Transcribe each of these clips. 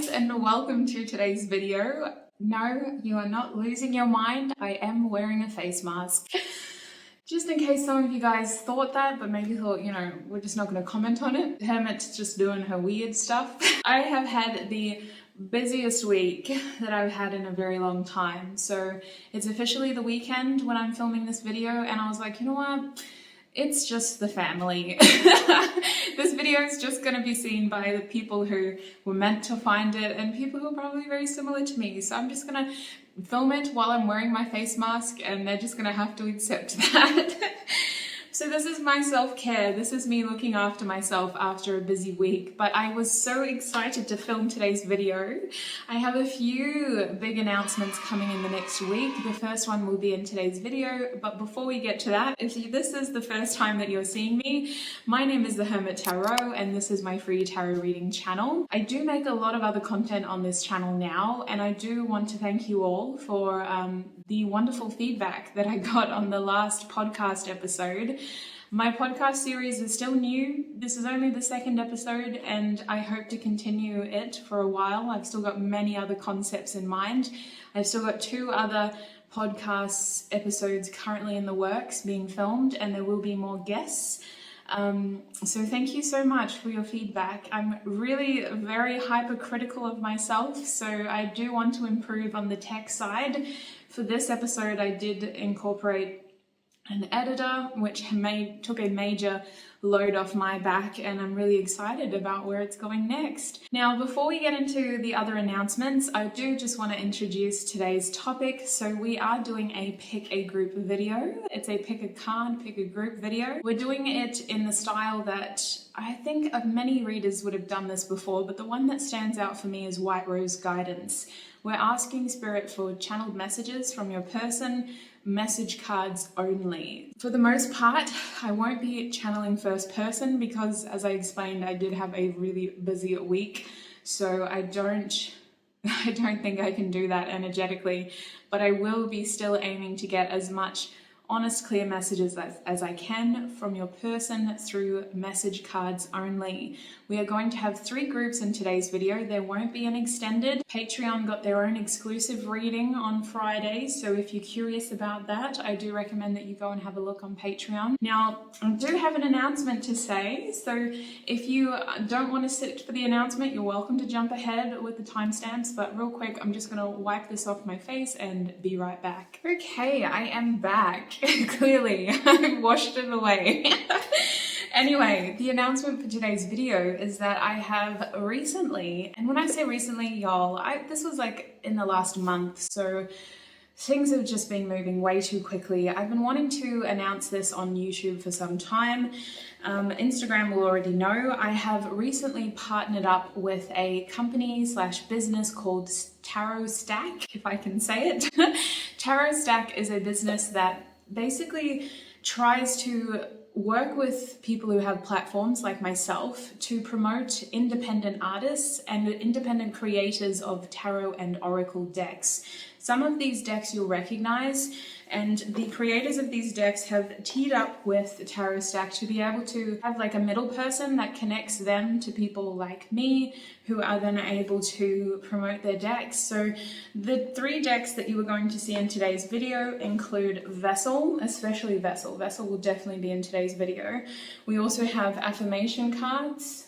guys, and welcome to today's video. No, you are not losing your mind. I am wearing a face mask. Just in case some of you guys thought that, but maybe thought, we're just not going to comment on it. Hermit's just doing her weird stuff. I have had the busiest week that I've had in a very long time. So it's officially the weekend when I'm filming this video, and I was like, you know what? It's just the family. This video is just going to be seen by the people who were meant to find it and people who are probably very similar to me. So I'm just going to film it while I'm wearing my face mask, and they're just going to have to accept that. So this is my self-care. This is me looking after myself after a busy week, but I was so excited to film today's video. I have a few big announcements coming in the next week. The first one will be in today's video, but before we get to that, if this is the first time that you're seeing me, my name is the Hermit Tarot, and this is my free tarot reading channel. I do make a lot of other content on this channel now, and I do want to thank you all for the wonderful feedback that I got on the last podcast episode. My podcast series is still new. This is only the second episode, and I hope to continue it for a while. I've still got many other concepts in mind. I've still got 2 other podcast episodes currently in the works being filmed, and there will be more guests. So thank you so much for your feedback. I'm really very hypercritical of myself, so I do want to improve on the tech side. For this episode, I did incorporate an editor, which took a major load off my back, and I'm really excited about where it's going next. Now, before we get into the other announcements, I do just want to introduce today's topic. So we are doing a pick a group video. It's a pick a card, pick a group video. We're doing it in the style that I think many readers would have done this before, but the one that stands out for me is White Rose Guidance. We're asking Spirit for channeled messages from your person, message cards only. For the most part, I won't be channeling first person because, as I explained, I did have a really busy week, so I don't think I can do that energetically, but I will be still aiming to get as much honest, clear messages as I can from your person through message cards only. We are going to have 3 groups in today's video. There won't be an extended. Patreon got their own exclusive reading on Friday, so if you're curious about that, I do recommend that you go and have a look on Patreon. Now, I do have an announcement to say, so if you don't want to sit for the announcement, you're welcome to jump ahead with the timestamps, but real quick, I'm just going to wipe this off my face and be right back. Okay, I am back. Clearly, I've washed it away. Anyway, the announcement for today's video is that I have recently, and when I say recently, y'all, this was like in the last month, so things have just been moving way too quickly. I've been wanting to announce this on YouTube for some time. Instagram will already know. I have recently partnered up with a company/business called Tarot Stack, if I can say it. Tarot Stack is a business that basically tries to work with people who have platforms like myself to promote independent artists and independent creators of tarot and oracle decks. Some of these decks you'll recognize, and the creators of these decks have teed up with Tarot Stack to be able to have like a middle person that connects them to people like me who are then able to promote their decks. So the 3 decks that you are going to see in today's video include Vessel, especially Vessel. Vessel will definitely be in today's video. We also have affirmation cards,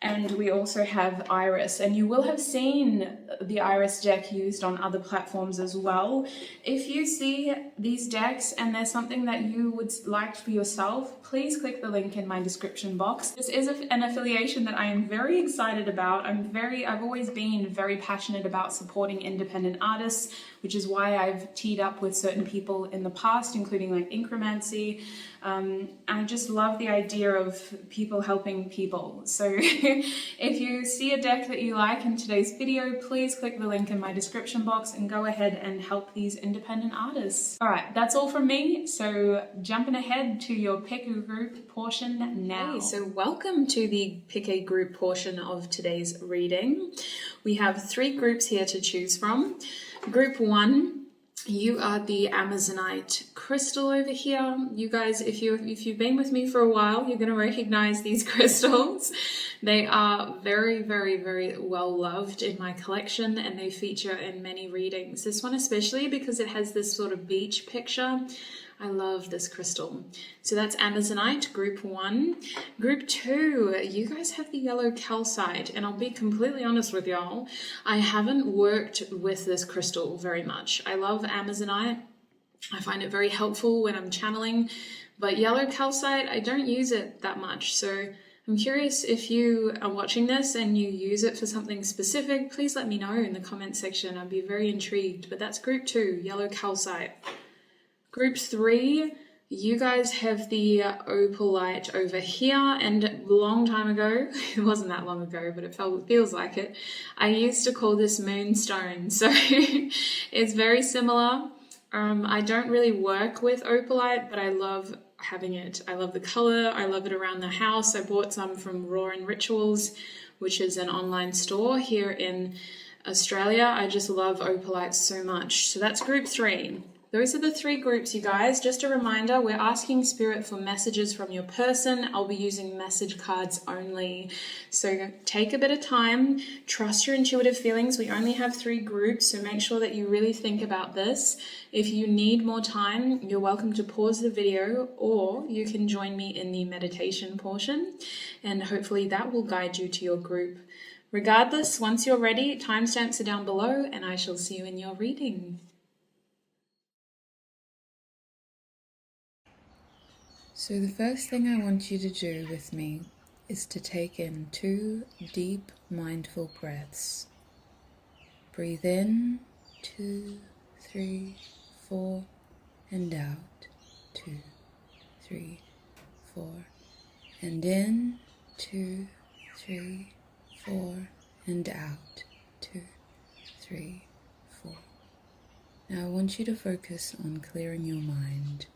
and we also have Iris, and you will have seen the Iris deck used on other platforms as well. If you see these decks and there's something that you would like for yourself, please click the link in my description box. This is an affiliation that I am very excited about. I've always been very passionate about supporting independent artists, which is why I've teed up with certain people in the past, including like Incremency. I just love the idea of people helping people. So if you see a deck that you like in today's video, please click the link in my description box and go ahead and help these independent artists. All right, that's all from me. So jumping ahead to your pick a group portion now. Hey, so welcome to the pick a group portion of today's reading. We have 3 groups here to choose from. Group 1, you are the Amazonite crystal over here. You guys, if you've been with me for a while, you're going to recognize these crystals. They are very, very, very well loved in my collection, and they feature in many readings. This one especially because it has this sort of beach picture. I love this crystal. So that's Amazonite, group 1. Group 2, you guys have the yellow calcite, and I'll be completely honest with y'all, I haven't worked with this crystal very much. I love Amazonite. I find it very helpful when I'm channeling, but yellow calcite, I don't use it that much. So I'm curious if you are watching this and you use it for something specific, please let me know in the comment section. I'd be very intrigued. But that's group 2, yellow calcite. Group 3, you guys have the opalite over here, and a long time ago, it wasn't that long ago, but it feels like it, I used to call this moonstone. So it's very similar. I don't really work with opalite, but I love having it. I love the color. I love it around the house. I bought some from Raw and Rituals, which is an online store here in Australia. I just love opalite so much. So that's group 3. Those are the 3 groups, you guys. Just a reminder, we're asking Spirit for messages from your person. I'll be using message cards only. So take a bit of time, trust your intuitive feelings. We only have 3 groups, so make sure that you really think about this. If you need more time, you're welcome to pause the video, or you can join me in the meditation portion, and hopefully that will guide you to your group. Regardless, once you're ready, timestamps are down below, and I shall see you in your reading. So the first thing I want you to do with me is to take in 2 deep, mindful breaths. Breathe in, 2, 3, 4, and out, 2, 3, 4, and in, 2, 3, 4, and out, 2, 3, 4. Now I want you to focus on clearing your mind.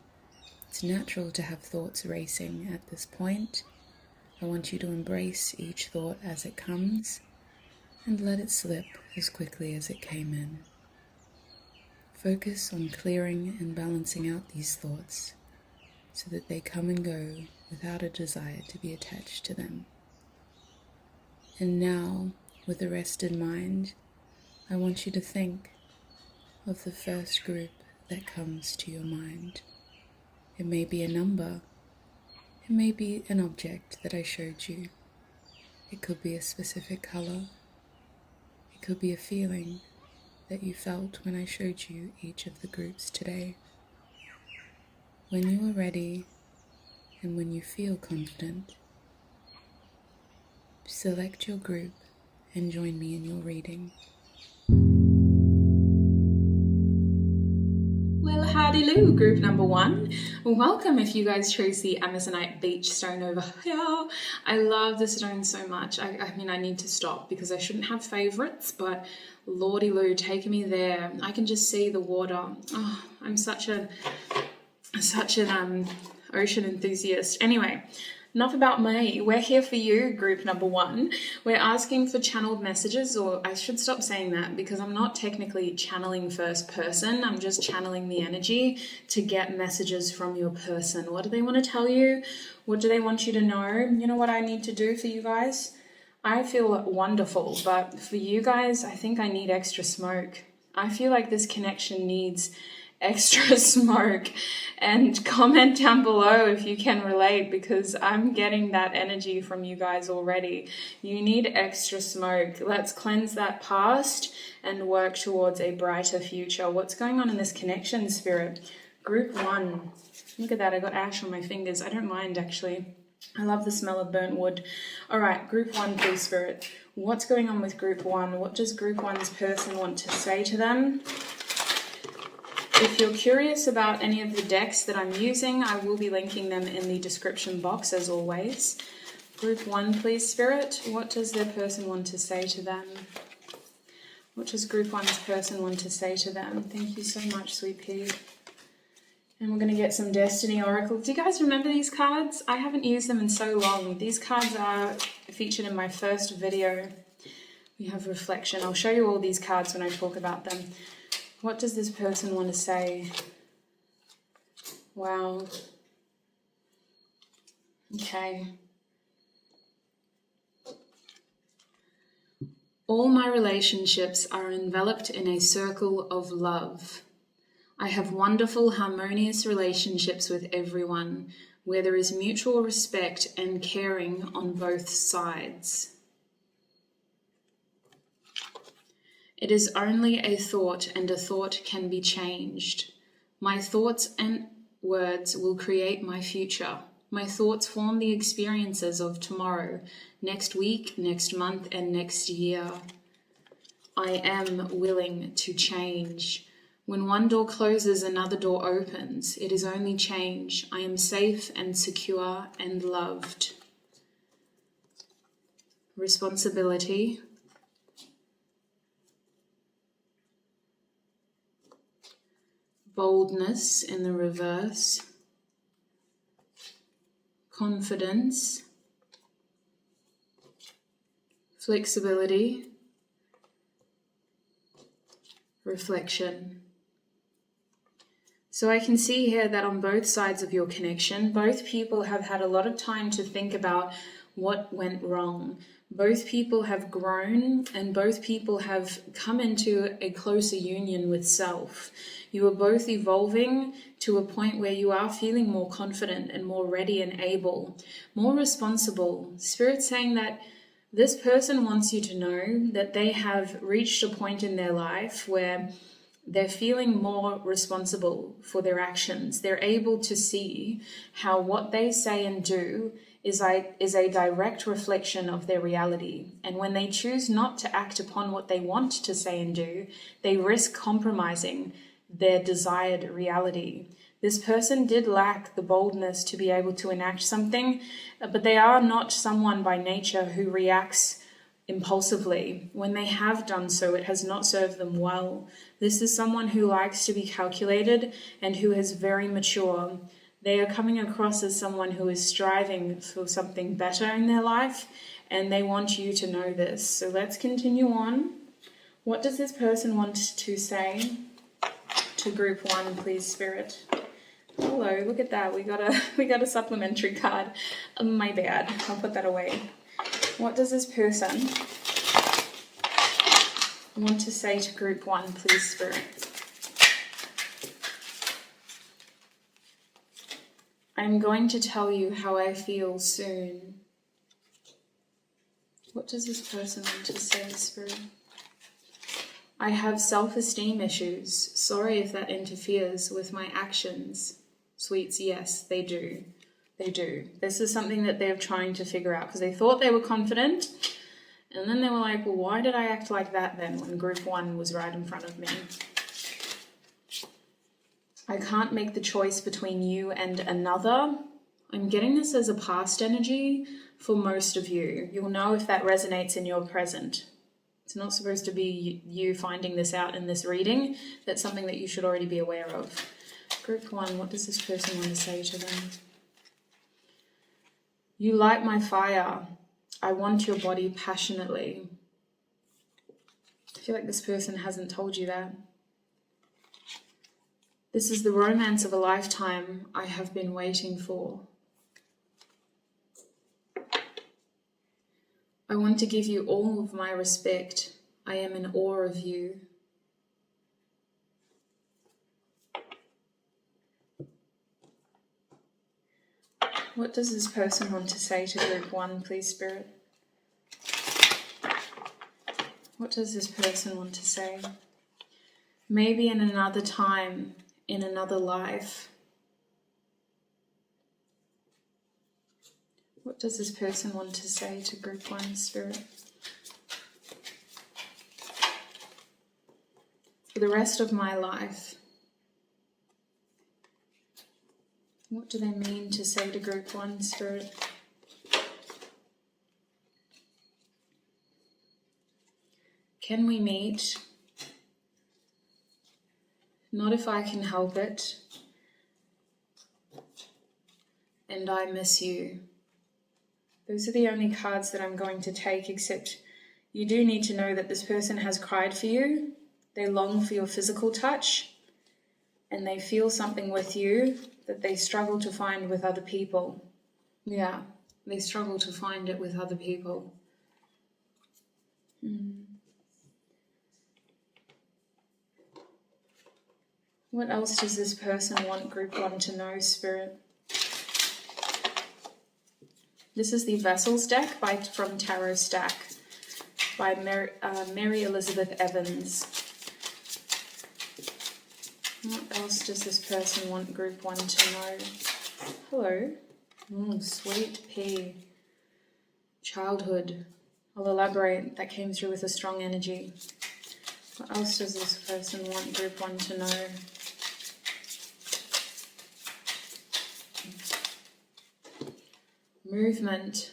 It's natural to have thoughts racing at this point. I want you to embrace each thought as it comes and let it slip as quickly as it came in. Focus on clearing and balancing out these thoughts so that they come and go without a desire to be attached to them. And now, with a rested mind, I want you to think of the first group that comes to your mind. It may be a number, it may be an object that I showed you. It could be a specific color, it could be a feeling that you felt when I showed you each of the groups today. When you are ready and when you feel confident, select your group and join me in your reading. Well, howdy Lou, group number 1. Welcome if you guys chose the Amazonite beach stone over here. I love this stone so much. I mean, I need to stop because I shouldn't have favorites, but Lordy Lou, take me there. I can just see the water. Oh, I'm such an ocean enthusiast. Anyway, enough about me. We're here for you, group number 1. We're asking for channeled messages, or I should stop saying that because I'm not technically channeling first person. I'm just channeling the energy to get messages from your person. What do they want to tell you? What do they want you to know? You know what I need to do for you guys? I feel wonderful, but for you guys, I think I need extra smoke. I feel like this connection needs extra smoke, and comment down below if you can relate because I'm getting that energy from you guys already. You need extra smoke. Let's cleanse that past and work towards a brighter future. What's going on in this connection, Spirit? Group 1. Look at that, I got ash on my fingers. I don't mind actually. I love the smell of burnt wood. All right, group 1, please, Spirit. What's going on with group 1? What does group 1's person want to say to them? If you're curious about any of the decks that I'm using, I will be linking them in the description box as always. Group 1, please, Spirit. What does their person want to say to them? What does group 1's person want to say to them? Thank you so much, Sweet Pea. And we're going to get some Destiny Oracle. Do you guys remember these cards? I haven't used them in so long. These cards are featured in my first video. We have Reflection. I'll show you all these cards when I talk about them. What does this person want to say? Wow. All my relationships are enveloped in a circle of love. I have wonderful, harmonious relationships with everyone, where there is mutual respect and caring on both sides. It is only a thought, and a thought can be changed. My thoughts and words will create my future. My thoughts form the experiences of tomorrow, next week, next month, and next year. I am willing to change. When one door closes, another door opens. It is only change. I am safe and secure and loved. Responsibility. Boldness in the reverse. Confidence. Flexibility. Reflection. So I can see here that on both sides of your connection, both people have had a lot of time to think about what went wrong. Both people have grown, and both people have come into a closer union with self. You are both evolving to a point where you are feeling more confident and more ready and able, more responsible. Spirit's saying that this person wants you to know that they have reached a point in their life where they're feeling more responsible for their actions. They're able to see how what they say and do is a direct reflection of their reality. And when they choose not to act upon what they want to say and do, they risk compromising their desired reality. This person did lack the boldness to be able to enact something, but they are not someone by nature who reacts impulsively. When they have done so, it has not served them well. This is someone who likes to be calculated and who is very mature. They are coming across as someone who is striving for something better in their life, and they want you to know this. So let's continue on. What does this person want to say to group one, please, Spirit? Hello, look at that. We got a supplementary card. My bad. I'll put that away. What does this person want to say to group one, please, Spirit? I'm going to tell you how I feel soon. What does this person want to say, Spirit? I have self-esteem issues. Sorry if that interferes with my actions. Sweets, yes, they do. They do. This is something that they're trying to figure out because they thought they were confident, and then they were like, well, why did I act like that then when group one was right in front of me? I can't make the choice between you and another. I'm getting this as a past energy for most of you. You'll know if that resonates in your present. It's not supposed to be you finding this out in this reading. That's something that you should already be aware of. Group one, what does this person want to say to them? You light my fire. I want your body passionately. I feel like this person hasn't told you that. This is the romance of a lifetime I have been waiting for. I want to give you all of my respect. I am in awe of you. What does this person want to say to group one, please, Spirit? What does this person want to say? Maybe in another time, in another life. What does this person want to say to group one, Spirit? For the rest of my life. What do they mean to say to group one, Spirit? Can we meet? Not if I can help it. And I miss you. Those are the only cards that I'm going to take, except you do need to know that this person has cried for you. They long for your physical touch, and they feel something with you that they struggle to find with other people. Yeah, they struggle to find it with other people. What else does this person want group 1 to know, Spirit? This is the Vessels deck from Tarot Stack by Mary Elizabeth Evans. What else does this person want group 1 to know? Hello. Sweet pea. Childhood. I'll elaborate. That came through with a strong energy. What else does this person want group 1 to know? Movement.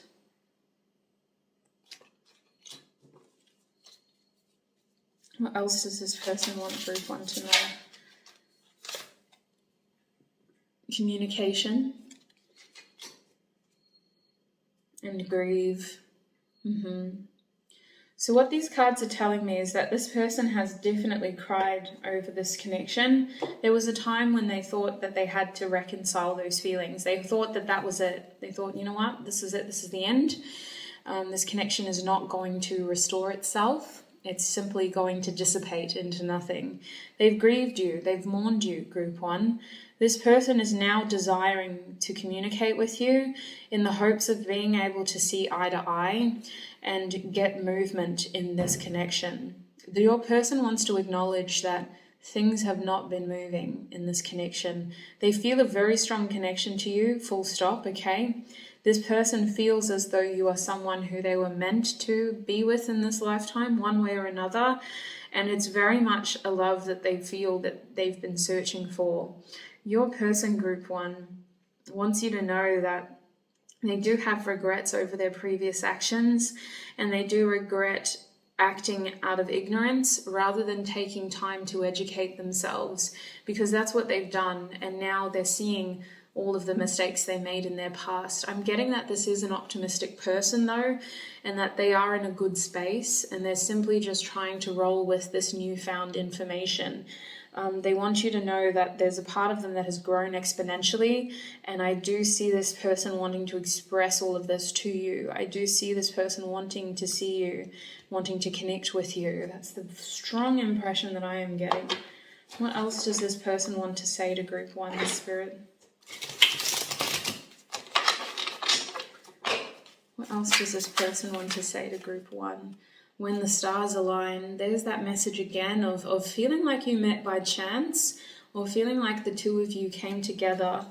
What else does this person want group 1 to know? Communication. And grieve. So what these cards are telling me is that this person has definitely cried over this connection. There was a time when they thought that they had to reconcile those feelings. They thought that that was it. They thought, you know what, this is it, this is the end. This connection is not going to restore itself. It's simply going to dissipate into nothing. They've grieved you. They've mourned you, group 1. This person is now desiring to communicate with you in the hopes of being able to see eye to eye and get movement in this connection. Your person wants to acknowledge that things have not been moving in this connection. They feel a very strong connection to you, full stop, okay? This person feels as though you are someone who they were meant to be with in this lifetime, one way or another, and it's very much a love that they feel that they've been searching for. Your person, group 1, wants you to know that they do have regrets over their previous actions, and they do regret acting out of ignorance rather than taking time to educate themselves, because that's what they've done, and now they're seeing all of the mistakes they made in their past. I'm getting that this is an optimistic person though, and that they are in a good space, and they're simply just trying to roll with this newfound information. They want you to know that there's a part of them that has grown exponentially, and I do see this person wanting to express all of this to you. I do see this person wanting to see you, wanting to connect with you. That's the strong impression that I am getting. What else does this person want to say to group 1, Spirit? What else does this person want to say to group 1? When the stars align, there's that message again of feeling like you met by chance, or feeling like the two of you came together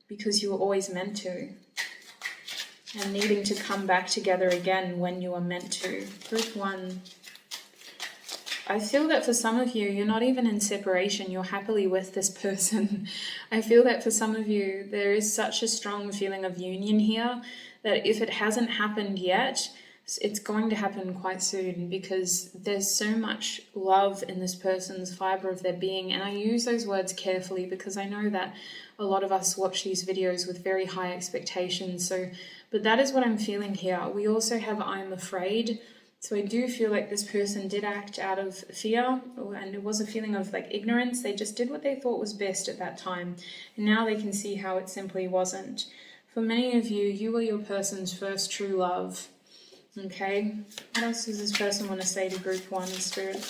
because you were always meant to, and needing to come back together again when you are meant to. Group 1, I feel that for some of you, you're not even in separation, you're happily with this person. I feel that for some of you, there is such a strong feeling of union here that if it hasn't happened yet, it's going to happen quite soon, because there's so much love in this person's fiber of their being. And I use those words carefully because I know that a lot of us watch these videos with very high expectations. But that is what I'm feeling here. We also have I'm afraid. So I do feel like this person did act out of fear, and it was a feeling of like ignorance. They just did what they thought was best at that time. And now they can see how it simply wasn't. For many of you, you were your person's first true love. Okay, what else does this person want to say to group 1, Spirit?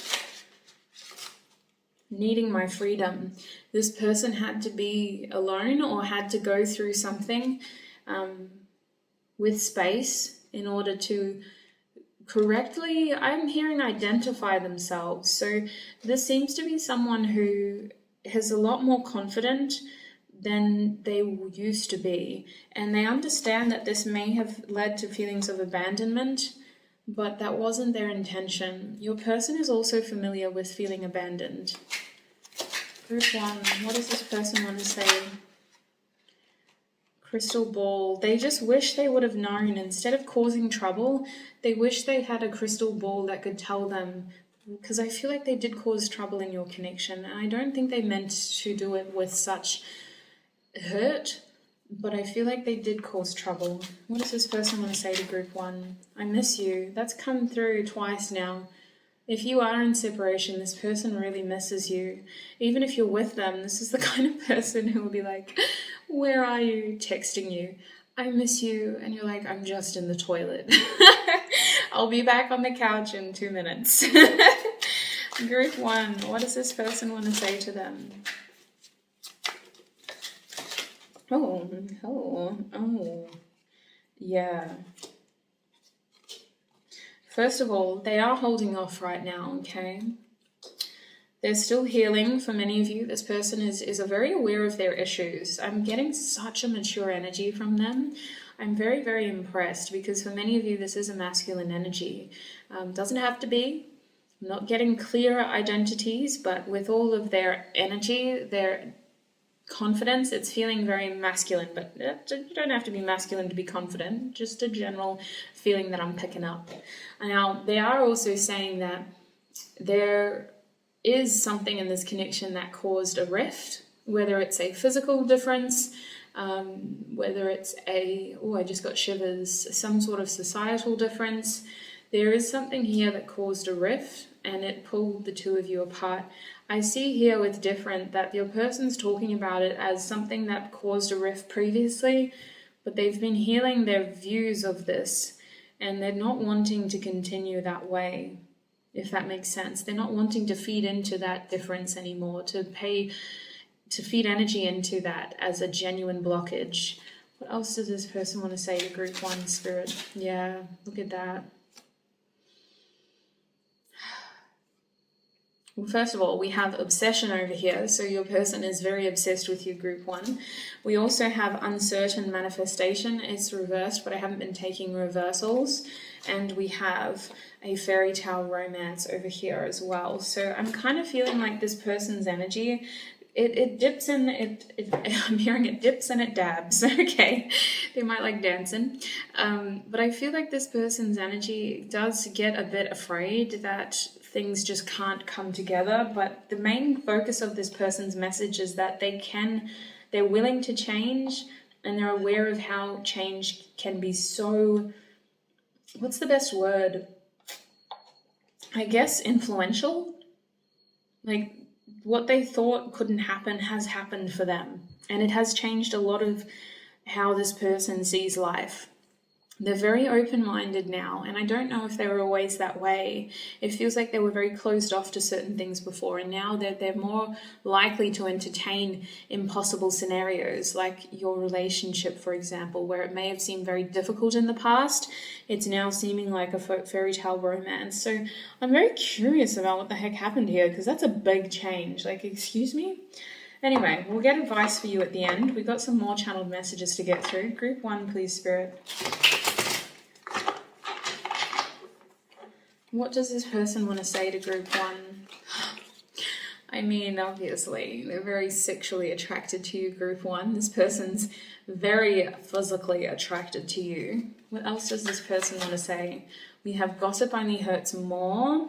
Needing my freedom. This person had to be alone or had to go through something with space in order to correctly, I'm hearing, identify themselves. So this seems to be someone who has a lot more confident than they used to be, and they understand that this may have led to feelings of abandonment, but that wasn't their intention. Your person is also familiar with feeling abandoned. Group 1, what does this person want to say? Crystal ball. They just wish they would have known. Instead of causing trouble, they wish they had a crystal ball that could tell them, because I feel like they did cause trouble in your connection, and I don't think they meant to do it with such hurt, but I feel like they did cause trouble. What does this person want to say to group 1? I miss you. That's come through twice now. If you are in separation, this person really misses you. Even if you're with them, this is the kind of person who will be like, where are you? Texting you, I miss you. And you're like, I'm just in the toilet. I'll be back on the couch in 2 minutes. Group 1, what does this person want to say to them? Oh. Yeah. First of all, they are holding off right now, okay? They're still healing for many of you. This person is very aware of their issues. I'm getting such a mature energy from them. I'm very, very impressed because for many of you, this is a masculine energy. Doesn't have to be. I'm not getting clearer identities, but with all of their energy, their confidence, it's feeling very masculine. But you don't have to be masculine to be confident. Just a general feeling that I'm picking up. Now, they are also saying that there is something in this connection that caused a rift, whether it's a physical difference, whether it's I just got shivers, some sort of societal difference. There is something here that caused a rift and it pulled the two of you apart. I see here with different that your person's talking about it as something that caused a rift previously, but they've been healing their views of this and they're not wanting to continue that way. If that makes sense. They're not wanting to feed into that difference anymore, to feed energy into that as a genuine blockage. What else does this person want to say to Group 1, Spirit? Yeah, look at that. Well, first of all, we have obsession over here. So your person is very obsessed with you, Group 1. We also have uncertain manifestation. It's reversed, but I haven't been taking reversals. And we have a fairy tale romance over here as well. So I'm kind of feeling like this person's energy, it dips in, I'm hearing it dips and it dabs. Okay, they might like dancing. But I feel like this person's energy does get a bit afraid that things just can't come together. But the main focus of this person's message is that they're willing to change and they're aware of how change can be so, what's the best word? I guess influential. Like what they thought couldn't happen has happened for them. And it has changed a lot of how this person sees life. They're very open-minded now, and I don't know if they were always that way. It feels like they were very closed off to certain things before, and now they're more likely to entertain impossible scenarios, like your relationship, for example, where it may have seemed very difficult in the past. It's now seeming like a fairy tale romance. So I'm very curious about what the heck happened here, because that's a big change. Like, excuse me? Anyway, we'll get advice for you at the end. We've got some more channeled messages to get through. Group 1, please, Spirit. What does this person want to say to Group 1? I mean, obviously, they're very sexually attracted to you, Group 1. This person's very physically attracted to you. What else does this person want to say? We have gossip only hurts more.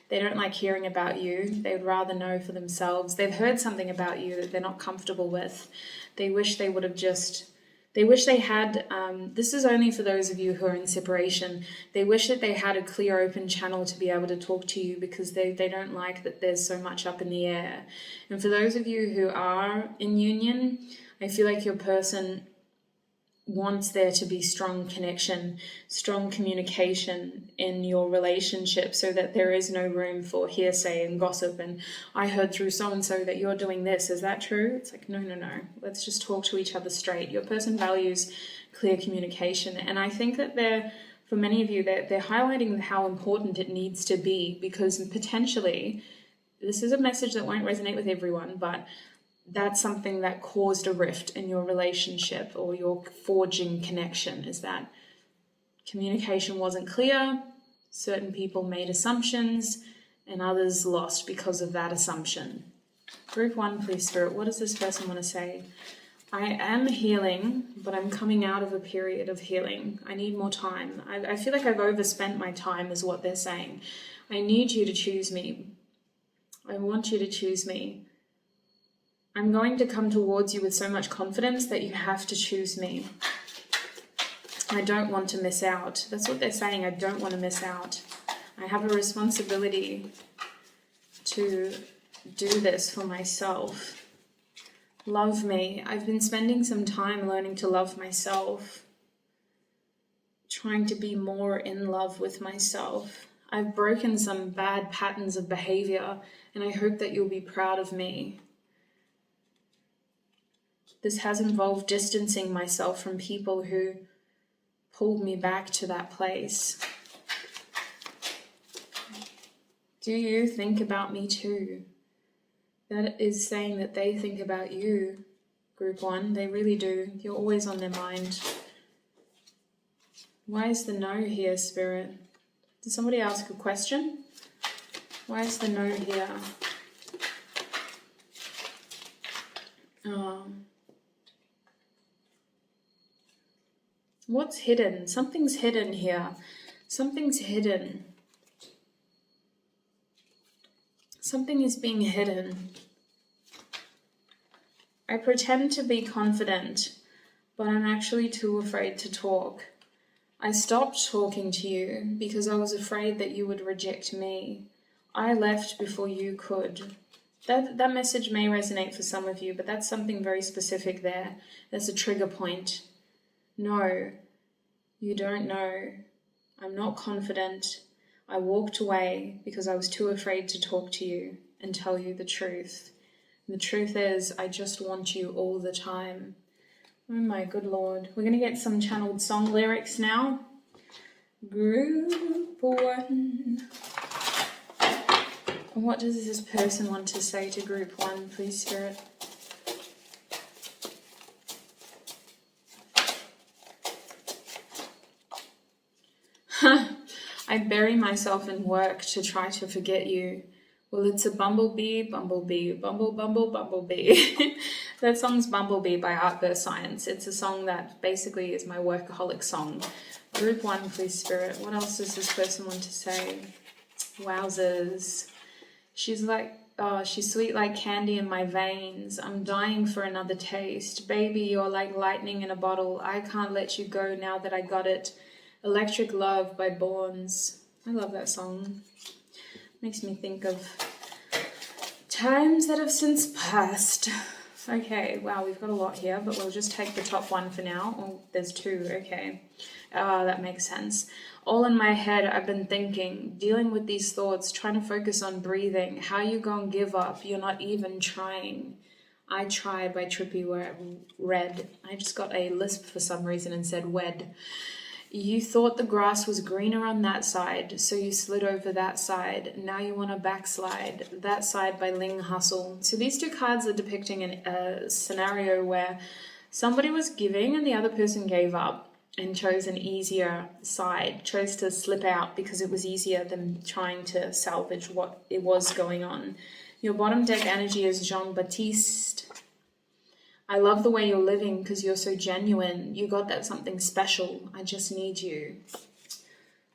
They don't like hearing about you. They'd rather know for themselves. They've heard something about you that they're not comfortable with. They wish they would have just... They wish they had, this is only for those of you who are in separation, they wish that they had a clear open channel to be able to talk to you because they don't like that there's so much up in the air. And for those of you who are in union, I feel like your person wants there to be strong connection, strong communication in your relationship so that there is no room for hearsay and gossip and I heard through so-and-so that you're doing this. Is that true? It's like, no. Let's just talk to each other straight. Your person values clear communication. And I think that for many of you, they're highlighting how important it needs to be because potentially, this is a message that won't resonate with everyone, but that's something that caused a rift in your relationship or your forging connection, is that communication wasn't clear, certain people made assumptions, and others lost because of that assumption. Group 1, please, Spirit, what does this person want to say? I am healing, but I'm coming out of a period of healing. I need more time. I feel like I've overspent my time is what they're saying. I need you to choose me. I want you to choose me. I'm going to come towards you with so much confidence that you have to choose me. I don't want to miss out. That's what they're saying. I don't want to miss out. I have a responsibility to do this for myself. Love me. I've been spending some time learning to love myself, trying to be more in love with myself. I've broken some bad patterns of behavior, and I hope that you'll be proud of me. This has involved distancing myself from people who pulled me back to that place. Do you think about me too? That is saying that they think about you, Group 1. They really do. You're always on their mind. Why is the no here, Spirit? Did somebody ask a question? Why is the no here? What's hidden? Something's hidden here. Something's hidden. Something is being hidden. I pretend to be confident, but I'm actually too afraid to talk. I stopped talking to you because I was afraid that you would reject me. I left before you could. That message may resonate for some of you, but that's something very specific there. There's a trigger point. No, you don't know. I'm not confident. I walked away because I was too afraid to talk to you and tell you the truth. And the truth is, I just want you all the time. Oh my good Lord. We're going to get some channeled song lyrics now. Group 1. What does this person want to say to Group 1, please, Spirit? I bury myself in work to try to forget you. Well, it's a bumblebee, bumblebee, bumblebee. That song's Bumblebee by Artburst Science. It's a song that basically is my workaholic song. Group 1, please, Spirit. What else does this person want to say? Wowzers. She's like, oh, she's sweet like candy in my veins. I'm dying for another taste. Baby, you're like lightning in a bottle. I can't let you go now that I got it. Electric Love by Bournes. I love that song. Makes me think of times that have since passed. Okay, wow, we've got a lot here, but we'll just take the top one for now. Oh, there's 2, okay. That makes sense. All in my head, I've been thinking, dealing with these thoughts, trying to focus on breathing. How you gonna give up? You're not even trying. I Try by Trippy Red. I just got a lisp for some reason and said wed. You thought the grass was greener on that side, so you slid over that side. Now you want to backslide. That Side by Ling Hustle. So these 2 cards are depicting a scenario where somebody was giving and the other person gave up and chose an easier side, chose to slip out because it was easier than trying to salvage what it was going on. Your bottom deck energy is Jean-Baptiste. I love the way you're living because you're so genuine. You got that something special. I just need you.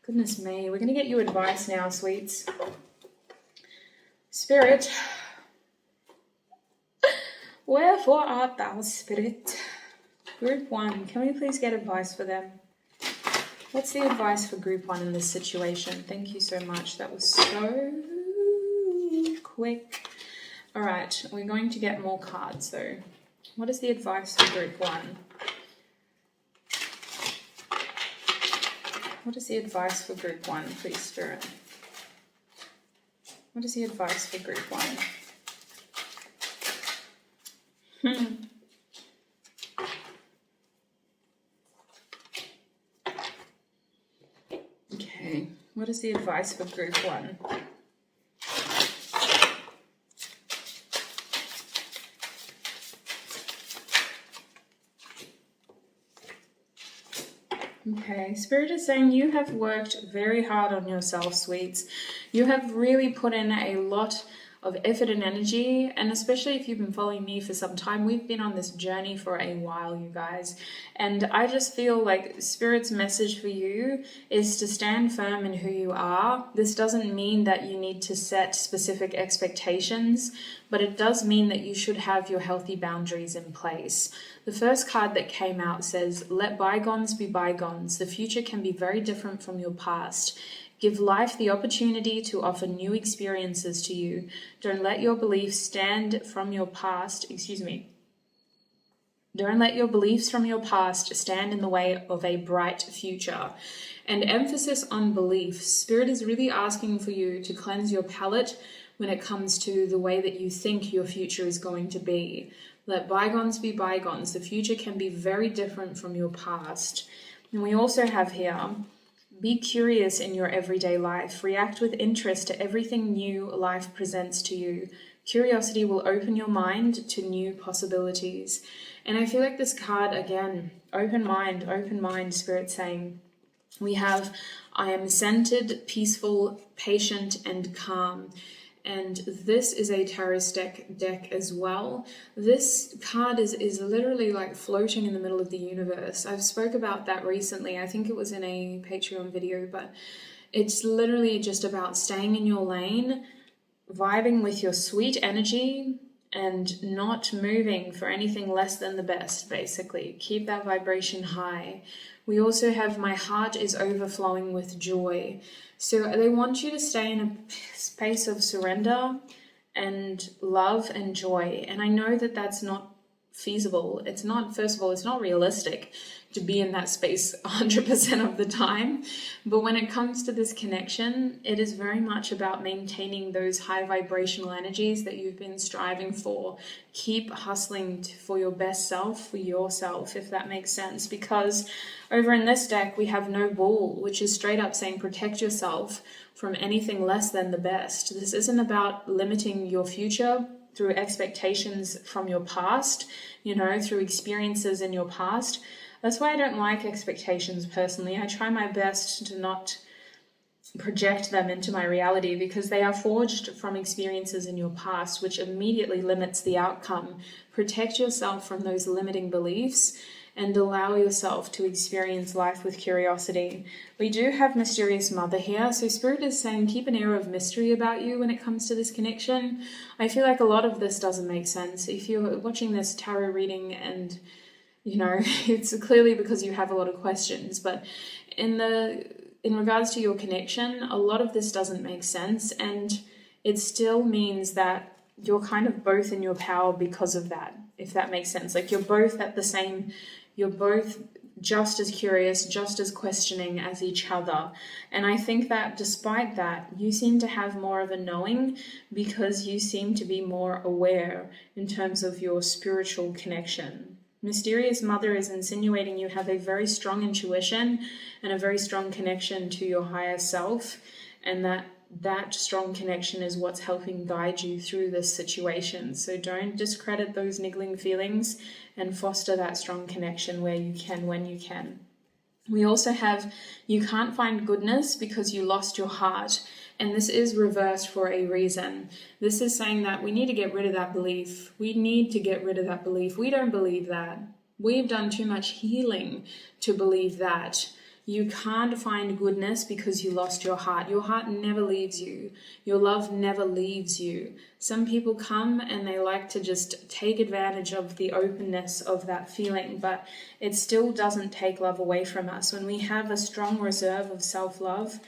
Goodness me. We're going to get you advice now, sweets. Spirit. Wherefore art thou, Spirit? Group 1. Can we please get advice for them? What's the advice for Group 1 in this situation? Thank you so much. That was so quick. All right. We're going to get more cards, though. What is the advice for Group 1? What is the advice for Group 1, please, Spirit? What is the advice for Group 1? Okay, what is the advice for Group 1? Okay, Spirit is saying you have worked very hard on yourself, sweets. You have really put in a lot of effort and energy, and especially if you've been following me for some time, we've been on this journey for a while, you guys. And I just feel like Spirit's message for you is to stand firm in who you are. This doesn't mean that you need to set specific expectations, but it does mean that you should have your healthy boundaries in place. The first card that came out says, let bygones be bygones. The future can be very different from your past. Give life the opportunity to offer new experiences to you. Don't let your beliefs stand from your past, Don't let your beliefs from your past stand in the way of a bright future. And emphasis on belief. Spirit is really asking for you to cleanse your palate when it comes to the way that you think your future is going to be. Let bygones be bygones. The future can be very different from your past. And we also have here, be curious in your everyday life. React with interest to everything new life presents to you. Curiosity will open your mind to new possibilities. And I feel like this card, again, open mind, Spirit saying, we have, I am centered, peaceful, patient, and calm. And this is a tarot deck as well. This card is literally like floating in the middle of the universe. I've spoke about that recently. I think it was in a Patreon video, but it's literally just about staying in your lane, vibing with your sweet energy, and not moving for anything less than the best, basically. Keep that vibration high. We also have, my heart is overflowing with joy. So they want you to stay in a space of surrender and love and joy. And I know that that's not feasible. It's not, first of all, it's not realistic to be in that space 100% of the time. But when it comes to this connection, it is very much about maintaining those high vibrational energies that you've been striving for. Keep hustling for your best self, for yourself, if that makes sense. Because over in this deck, we have no bull, which is straight up saying protect yourself from anything less than the best. This isn't about limiting your future through expectations from your past, through experiences in your past. That's why I don't like expectations personally. I try my best to not project them into my reality because they are forged from experiences in your past, which immediately limits the outcome. Protect yourself from those limiting beliefs and allow yourself to experience life with curiosity. We do have Mysterious Mother here, so Spirit is saying keep an air of mystery about you when it comes to this connection. I feel like a lot of this doesn't make sense. If you're watching this tarot reading and it's clearly because you have a lot of questions, but in regards to your connection, a lot of this doesn't make sense, and it still means that you're kind of both in your power because of that, if that makes sense. Like you're both just as curious, just as questioning as each other. And I think that despite that, you seem to have more of a knowing because you seem to be more aware in terms of your spiritual connection. Mysterious Mother is insinuating you have a very strong intuition and a very strong connection to your higher self, and that strong connection is what's helping guide you through this situation. So don't discredit those niggling feelings and foster that strong connection where you can, when you can. We also have, you can't find goodness because you lost your heart. And this is reversed for a reason. This is saying that we need to get rid of that belief. We need to get rid of that belief. We don't believe that. We've done too much healing to believe that. You can't find goodness because you lost your heart. Your heart never leaves you. Your love never leaves you. Some people come and they like to just take advantage of the openness of that feeling, but it still doesn't take love away from us. When we have a strong reserve of self-love,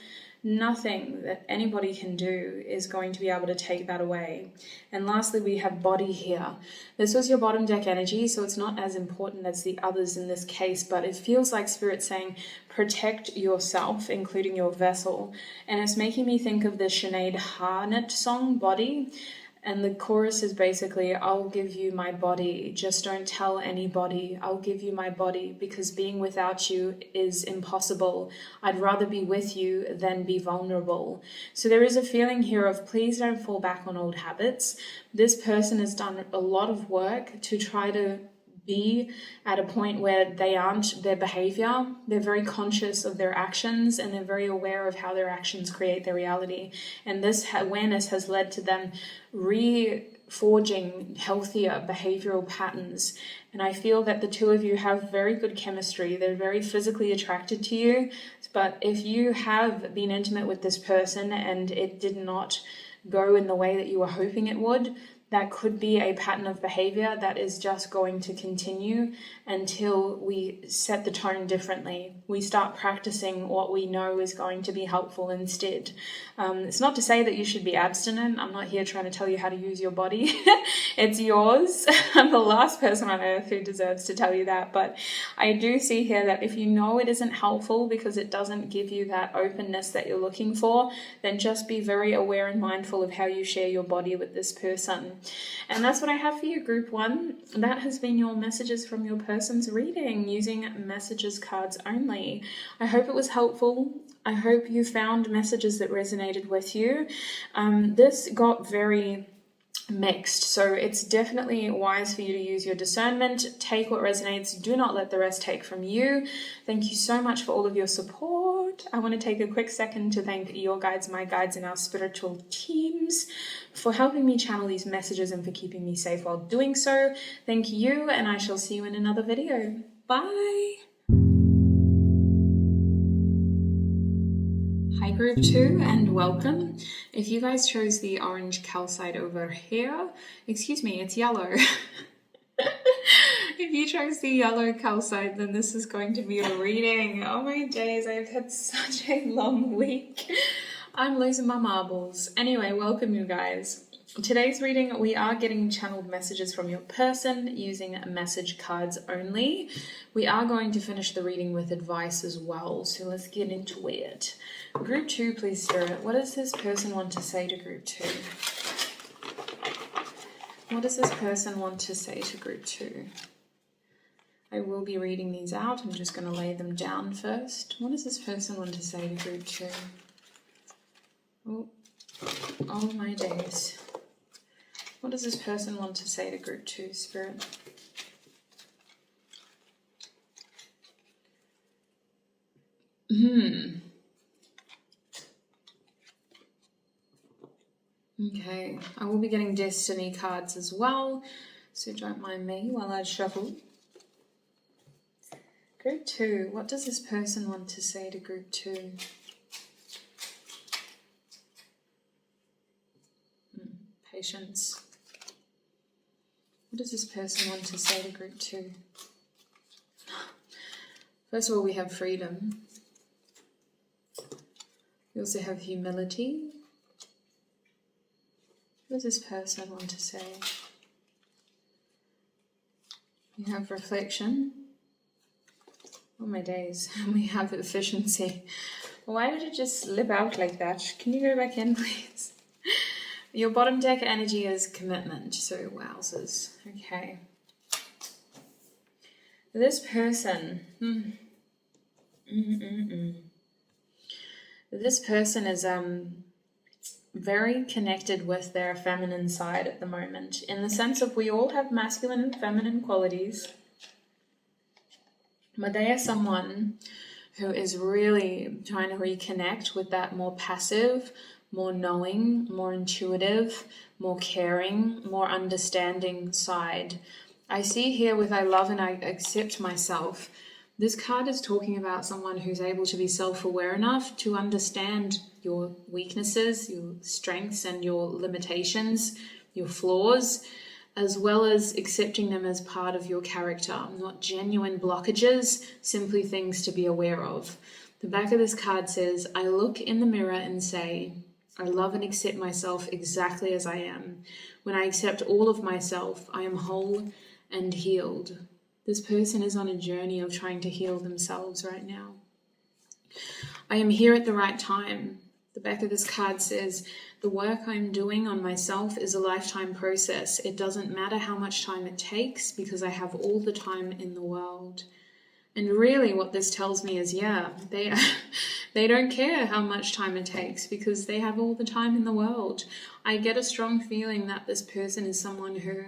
nothing that anybody can do is going to be able to take that away. And lastly, we have body here. This was your bottom deck energy, so it's not as important as the others in this case, but it feels like Spirit saying protect yourself, including your vessel. And it's making me think of the Sinead Harnett song, Body. And the chorus is basically, I'll give you my body, just don't tell anybody. I'll give you my body because being without you is impossible. I'd rather be with you than be vulnerable. So there is a feeling here of please don't fall back on old habits. This person has done a lot of work to try to be at a point where they aren't their behavior. They're very conscious of their actions and they're very aware of how their actions create their reality. And this awareness has led to them reforging healthier behavioral patterns. And I feel that the two of you have very good chemistry. They're very physically attracted to you. But if you have been intimate with this person and it did not go in the way that you were hoping it would, that could be a pattern of behavior that is just going to continue until we set the tone differently. We start practicing what we know is going to be helpful instead. It's not to say that you should be abstinent. I'm not here trying to tell you how to use your body. It's yours. I'm the last person on earth who deserves to tell you that. But I do see here that if you know it isn't helpful because it doesn't give you that openness that you're looking for, then just be very aware and mindful of how you share your body with this person. And that's what I have for you, group 1. That has been your messages from your person's reading using messages cards only. I hope it was helpful. I hope you found messages that resonated with you. This got very mixed, so it's definitely wise for you to use your discernment. Take what resonates. Do not let the rest take from you. Thank you so much for all of your support. I want to take a quick second to thank your guides, my guides, and our spiritual teams for helping me channel these messages and for keeping me safe while doing so. Thank you, and I shall see you in another video. Bye. Hi group 2 and welcome. If you guys chose the orange calcite over here, excuse me, it's yellow. If you chose the yellow calcite, then this is going to be a reading. Oh my days, I've had such a long week. I'm losing my marbles. Anyway, welcome you guys. Today's reading, we are getting channeled messages from your person using message cards only. We are going to finish the reading with advice as well, so let's get into it. Group 2, please, Spirit. What does this person want to say to Group 2? What does this person want to say to Group 2? I will be reading these out. I'm just going to lay them down first. What does this person want to say to Group 2? Oh my days. What does this person want to say to Group 2, Spirit? Okay, I will be getting destiny cards as well, so don't mind me while I shuffle. Group 2, what does this person want to say to Group 2? Patience. What does this person want to say to Group 2? First of all, we have freedom. We also have humility. What does this person want to say? We have reflection. Oh my days. We have efficiency. Why did it just slip out like that? Can you go back in, please? Your bottom deck energy is commitment, so wowzers. Okay. This person, this person is very connected with their feminine side at the moment, in the sense of we all have masculine and feminine qualities, but they are someone who is really trying to reconnect with that more passive, more knowing, more intuitive, more caring, more understanding side. I see here with I love and I accept myself. This card is talking about someone who's able to be self-aware enough to understand your weaknesses, your strengths and your limitations, your flaws, as well as accepting them as part of your character, not genuine blockages, simply things to be aware of. The back of this card says, I look in the mirror and say, I love and accept myself exactly as I am. When I accept all of myself, I am whole and healed. This person is on a journey of trying to heal themselves right now. I am here at the right time. The back of this card says, the work I'm doing on myself is a lifetime process. It doesn't matter how much time it takes because I have all the time in the world. And really what this tells me is, yeah, they don't care how much time it takes because they have all the time in the world. I get a strong feeling that this person is someone who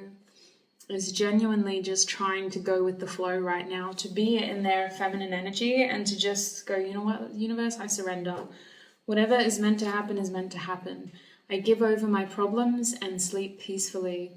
is genuinely just trying to go with the flow right now, to be in their feminine energy and to just go, you know what, universe, I surrender. Whatever is meant to happen is meant to happen. I give over my problems and sleep peacefully.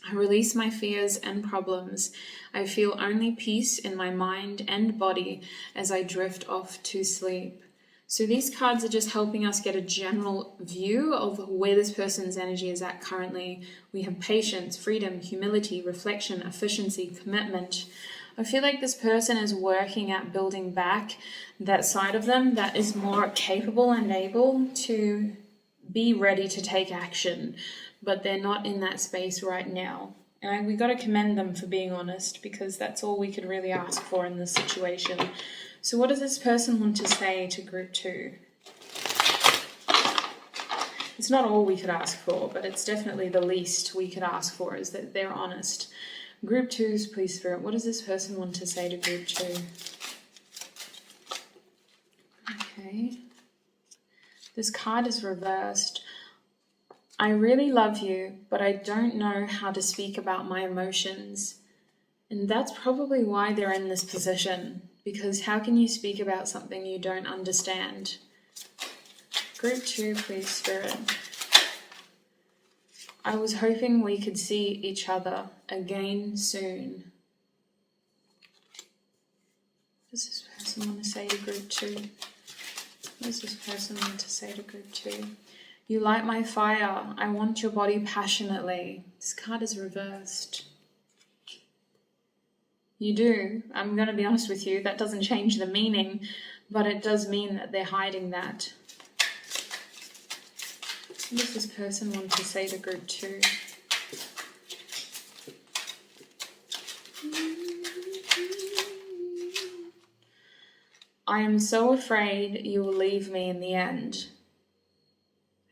I release my fears and problems. I feel only peace in my mind and body as I drift off to sleep. So these cards are just helping us get a general view of where this person's energy is at currently. We have patience, freedom, humility, reflection, efficiency, commitment. I feel like this person is working at building back that side of them that is more capable and able to be ready to take action, but they're not in that space right now. And we got to commend them for being honest, because that's all we could really ask for in this situation. So what does this person want to say to group 2? It's not all we could ask for, but it's definitely the least we could ask for, is that they're honest. Group 2s, please, Spirit. What does this person want to say to group 2? Okay. This card is reversed. I really love you, but I don't know how to speak about my emotions. And that's probably why they're in this position. Because how can you speak about something you don't understand? Group 2, please, Spirit. I was hoping we could see each other again soon. What does this person want to say to group 2? What does this person want to say to group 2? You light my fire. I want your body passionately. This card is reversed. You do. I'm going to be honest with you. That doesn't change the meaning, but it does mean that they're hiding that. What does this person want to say to group 2? I am so afraid you will leave me in the end.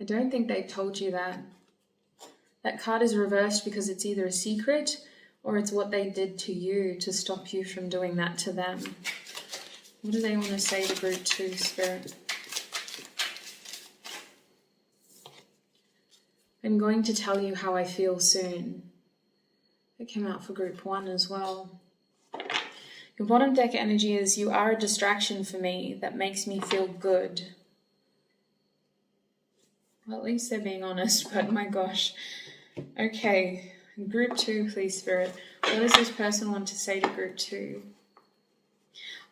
I don't think they've told you that. That card is reversed because it's either a secret or it's what they did to you to stop you from doing that to them. What do they want to say to group 2, Spirit? I'm going to tell you how I feel soon. It came out for group 1 as well. Your bottom deck energy is, you are a distraction for me that makes me feel good. Well, at least they're being honest, but my gosh. Okay. Group 2, please, Spirit. What does this person want to say to group 2?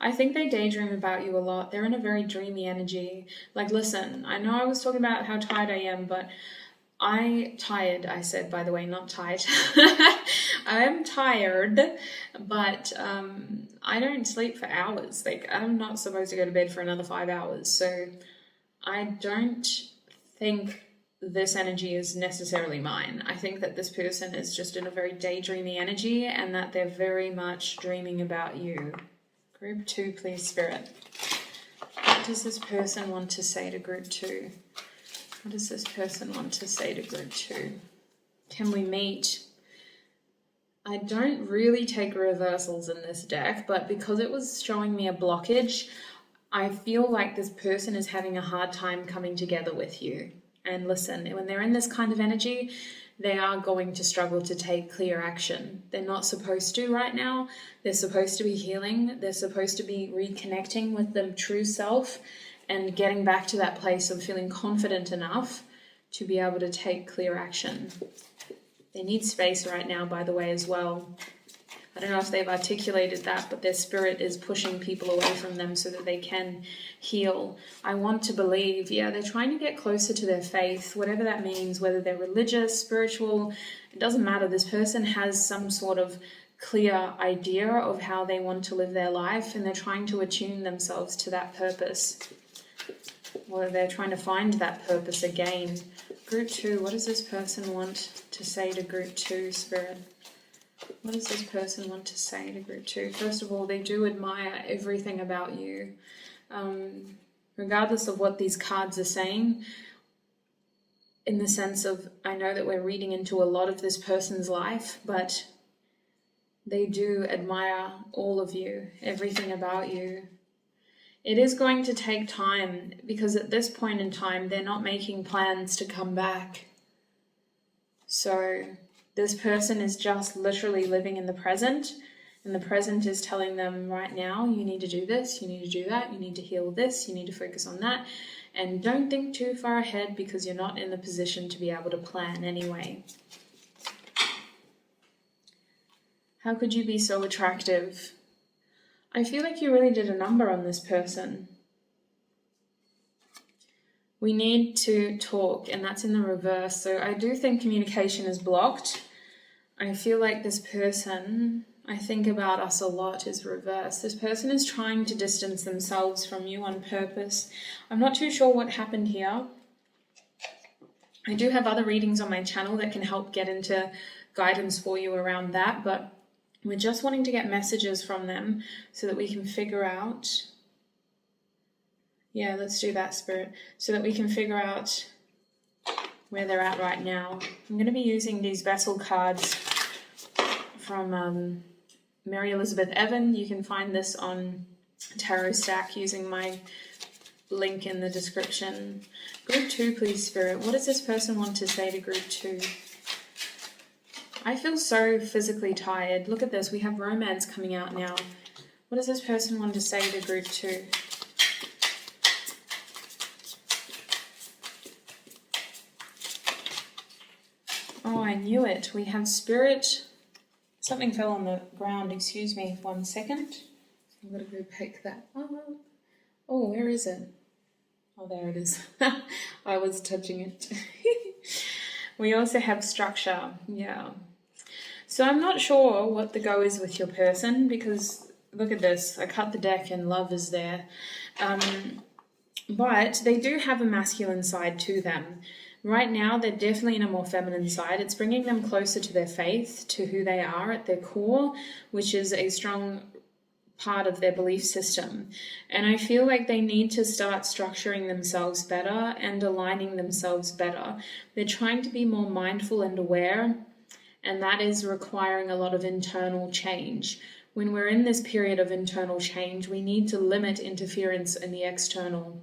I think they daydream about you a lot. They're in a very dreamy energy. Like, listen, I know I was talking about how tired I am, but I said, by the way, not tired. I am tired, but I don't sleep for hours. Like, I'm not supposed to go to bed for another 5 hours. So I don't think this energy is necessarily mine. I think that this person is just in a very daydreamy energy and that they're very much dreaming about you. Group 2, please, Spirit. What does this person want to say to group 2? What does this person want to say to group 2? Can we meet? I don't really take reversals in this deck, but because it was showing me a blockage, I feel like this person is having a hard time coming together with you. And listen, when they're in this kind of energy, they are going to struggle to take clear action. They're not supposed to right now. They're supposed to be healing. They're supposed to be reconnecting with their true self and getting back to that place of feeling confident enough to be able to take clear action. They need space right now, by the way, as well. I don't know if they've articulated that, but their spirit is pushing people away from them so that they can heal. I want to believe, they're trying to get closer to their faith, whatever that means, whether they're religious, spiritual, it doesn't matter. This person has some sort of clear idea of how they want to live their life, and they're trying to attune themselves to that purpose. Or they're trying to find that purpose again. Group 2, what does this person want to say to group 2, Spirit? What does this person want to say to group 2? First of all, they do admire everything about you. Regardless of what these cards are saying, in the sense of, I know that we're reading into a lot of this person's life, but they do admire all of you, everything about you. It is going to take time, because at this point in time, they're not making plans to come back. So this person is just literally living in the present, and the present is telling them right now, you need to do this, you need to do that, you need to heal this, you need to focus on that, and don't think too far ahead because you're not in the position to be able to plan anyway. How could you be so attractive? I feel like you really did a number on this person. We need to talk, and that's in the reverse. So I do think communication is blocked. I feel like this person, I think about us a lot, is reversed. This person is trying to distance themselves from you on purpose. I'm not too sure what happened here. I do have other readings on my channel that can help get into guidance for you around that, but we're just wanting to get messages from them so that we can figure out. Yeah, let's do that, Spirit, so that we can figure out where they're at right now. I'm going to be using these vessel cards from Mary Elizabeth Evan. You can find this on Tarot Stack using my link in the description. Group 2, please, Spirit. What does this person want to say to Group 2? I feel so physically tired. Look at this. We have romance coming out now. What does this person want to say to Group 2? Oh, I knew it. We have Spirit. Something fell on the ground. Excuse me 1 second. I'm going to go pick that up. Oh, where is it? Oh, there it is. I was touching it. We also have structure. Yeah. So I'm not sure what the go is with your person, because look at this. I cut the deck and love is there. But they do have a masculine side to them. Right now, they're definitely in a more feminine side. It's bringing them closer to their faith, to who they are at their core, which is a strong part of their belief system. And I feel like they need to start structuring themselves better and aligning themselves better. They're trying to be more mindful and aware, and that is requiring a lot of internal change. When we're in this period of internal change, we need to limit interference in the external.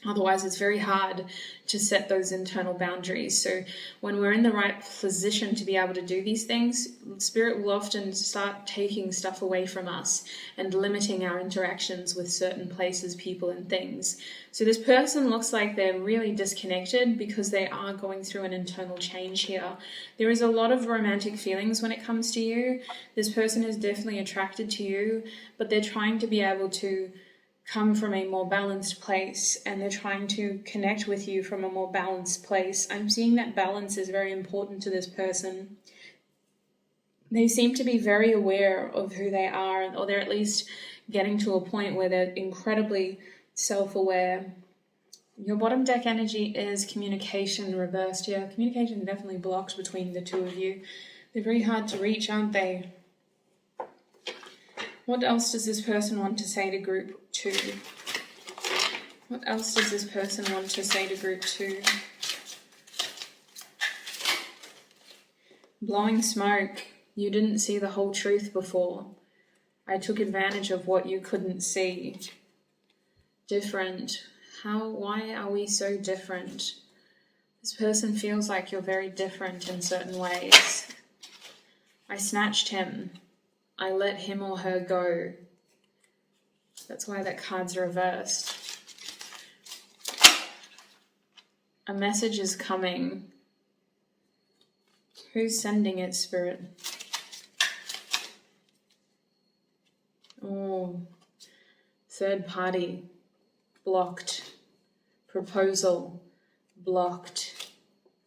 Otherwise, it's very hard to set those internal boundaries. So when we're in the right position to be able to do these things, Spirit will often start taking stuff away from us and limiting our interactions with certain places, people, and things. So this person looks like they're really disconnected because they are going through an internal change here. There is a lot of romantic feelings when it comes to you. This person is definitely attracted to you, but they're trying to be able to come from a more balanced place, and they're trying to connect with you from a more balanced place. I'm seeing that balance is very important to this person. They seem to be very aware of who they are, or they're at least getting to a point where they're incredibly self-aware. Your bottom deck energy is communication reversed. Yeah, communication definitely blocked between the two of you. They're very hard to reach, aren't they? What else does this person want to say to Group 2? What else does this person want to say to Group 2? Blowing smoke. You didn't see the whole truth before. I took advantage of what you couldn't see. Different. Why are we so different? This person feels like you're very different in certain ways. I snatched him. I let him or her go. That's why that card's reversed. A message is coming. Who's sending it, Spirit? Oh, third party. Blocked. Proposal. Blocked.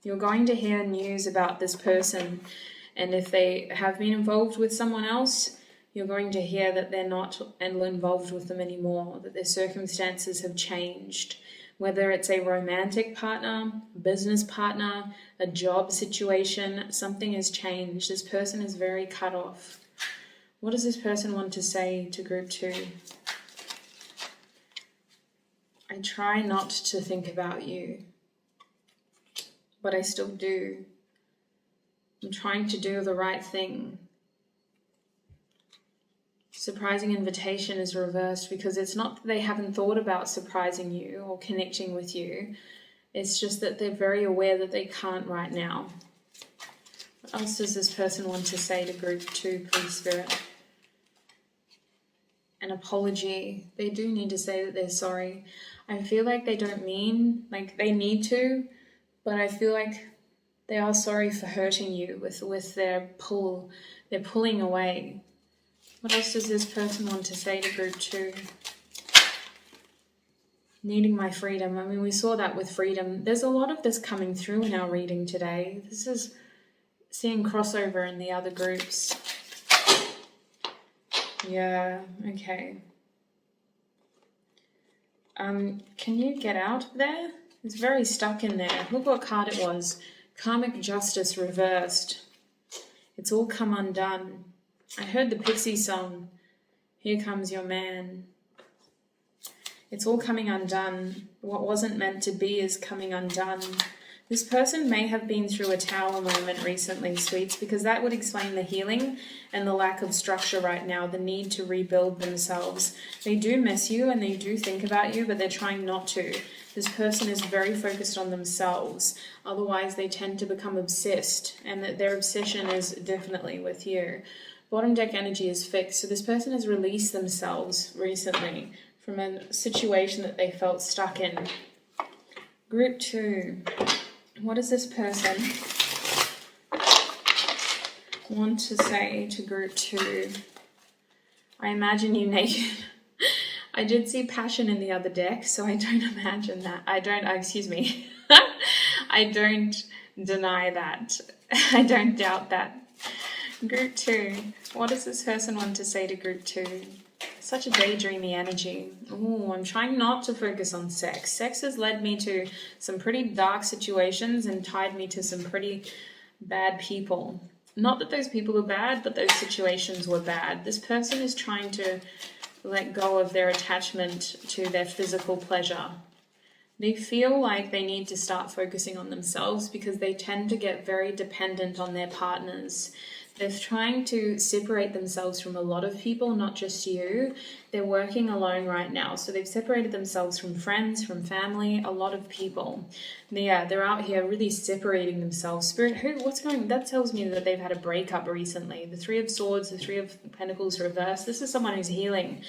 You're going to hear news about this person. And if they have been involved with someone else, you're going to hear that they're not involved with them anymore, that their circumstances have changed. Whether it's a romantic partner, business partner, a job situation, something has changed. This person is very cut off. What does this person want to say to Group 2? I try not to think about you, but I still do. I'm trying to do the right thing. Surprising invitation is reversed because it's not that they haven't thought about surprising you or connecting with you. It's just that they're very aware that they can't right now. What else does this person want to say to Group 2, please, Spirit? An apology. They do need to say that they're sorry. I feel like they don't mean, like they need to, but I feel like they are sorry for hurting you with their pull. They're pulling away. What else does this person want to say to Group 2? Needing my freedom. I mean, we saw that with freedom. There's a lot of this coming through in our reading today. This is seeing crossover in the other groups. Yeah, okay. Can you get out of there? It's very stuck in there. Look what card it was. Karmic justice reversed. It's all come undone. I heard the Pixie song. Here comes your man. It's all coming undone. What wasn't meant to be is coming undone. This person may have been through a tower moment recently, sweets, because that would explain the healing and the lack of structure right now, the need to rebuild themselves. They do miss you and they do think about you, but they're trying not to. This person is very focused on themselves. Otherwise, they tend to become obsessed, and that their obsession is definitely with you. Bottom deck energy is fixed, so this person has released themselves recently from a situation that they felt stuck in. Group 2. What does this person want to say to group 2? I imagine you naked. I did see passion in the other deck, so I don't imagine that. I don't deny that. I don't doubt that. Group 2. What does this person want to say to group 2? Such a daydreamy energy. Ooh, I'm trying not to focus on sex. Sex has led me to some pretty dark situations and tied me to some pretty bad people. Not that those people are bad, but those situations were bad. This person is trying to let go of their attachment to their physical pleasure. They feel like they need to start focusing on themselves because they tend to get very dependent on their partners. They're trying to separate themselves from a lot of people, not just you. They're working alone right now. So they've separated themselves from friends, from family, a lot of people. Yeah, they're out here really separating themselves. Spirit, what's going on? That tells me that they've had a breakup recently. The Three of Swords, the Three of Pentacles reversed. This is someone who's healing.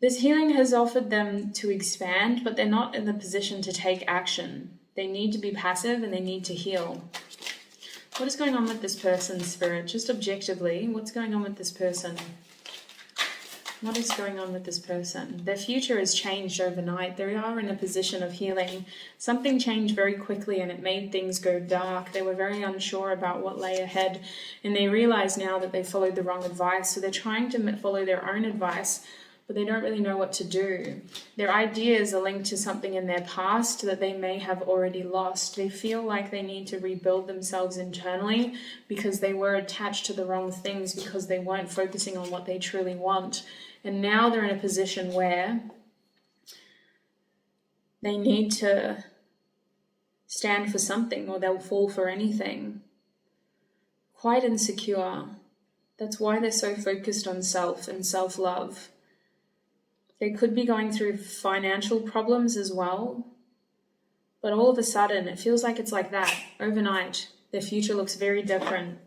This healing has offered them to expand, but they're not in the position to take action. They need to be passive and they need to heal. What is going on with this person, Spirit? Just objectively, what's going on with this person? What is going on with this person? Their future has changed overnight. They are in a position of healing. Something changed very quickly and it made things go dark. They were very unsure about what lay ahead, and they realize now that they followed the wrong advice. So they're trying to follow their own advice, but they don't really know what to do. Their ideas are linked to something in their past that they may have already lost. They feel like they need to rebuild themselves internally because they were attached to the wrong things, because they weren't focusing on what they truly want. And now they're in a position where they need to stand for something or they'll fall for anything. Quite insecure. That's why they're so focused on self and self-love. They could be going through financial problems as well. But all of a sudden, it feels like it's like that. Overnight, their future looks very different.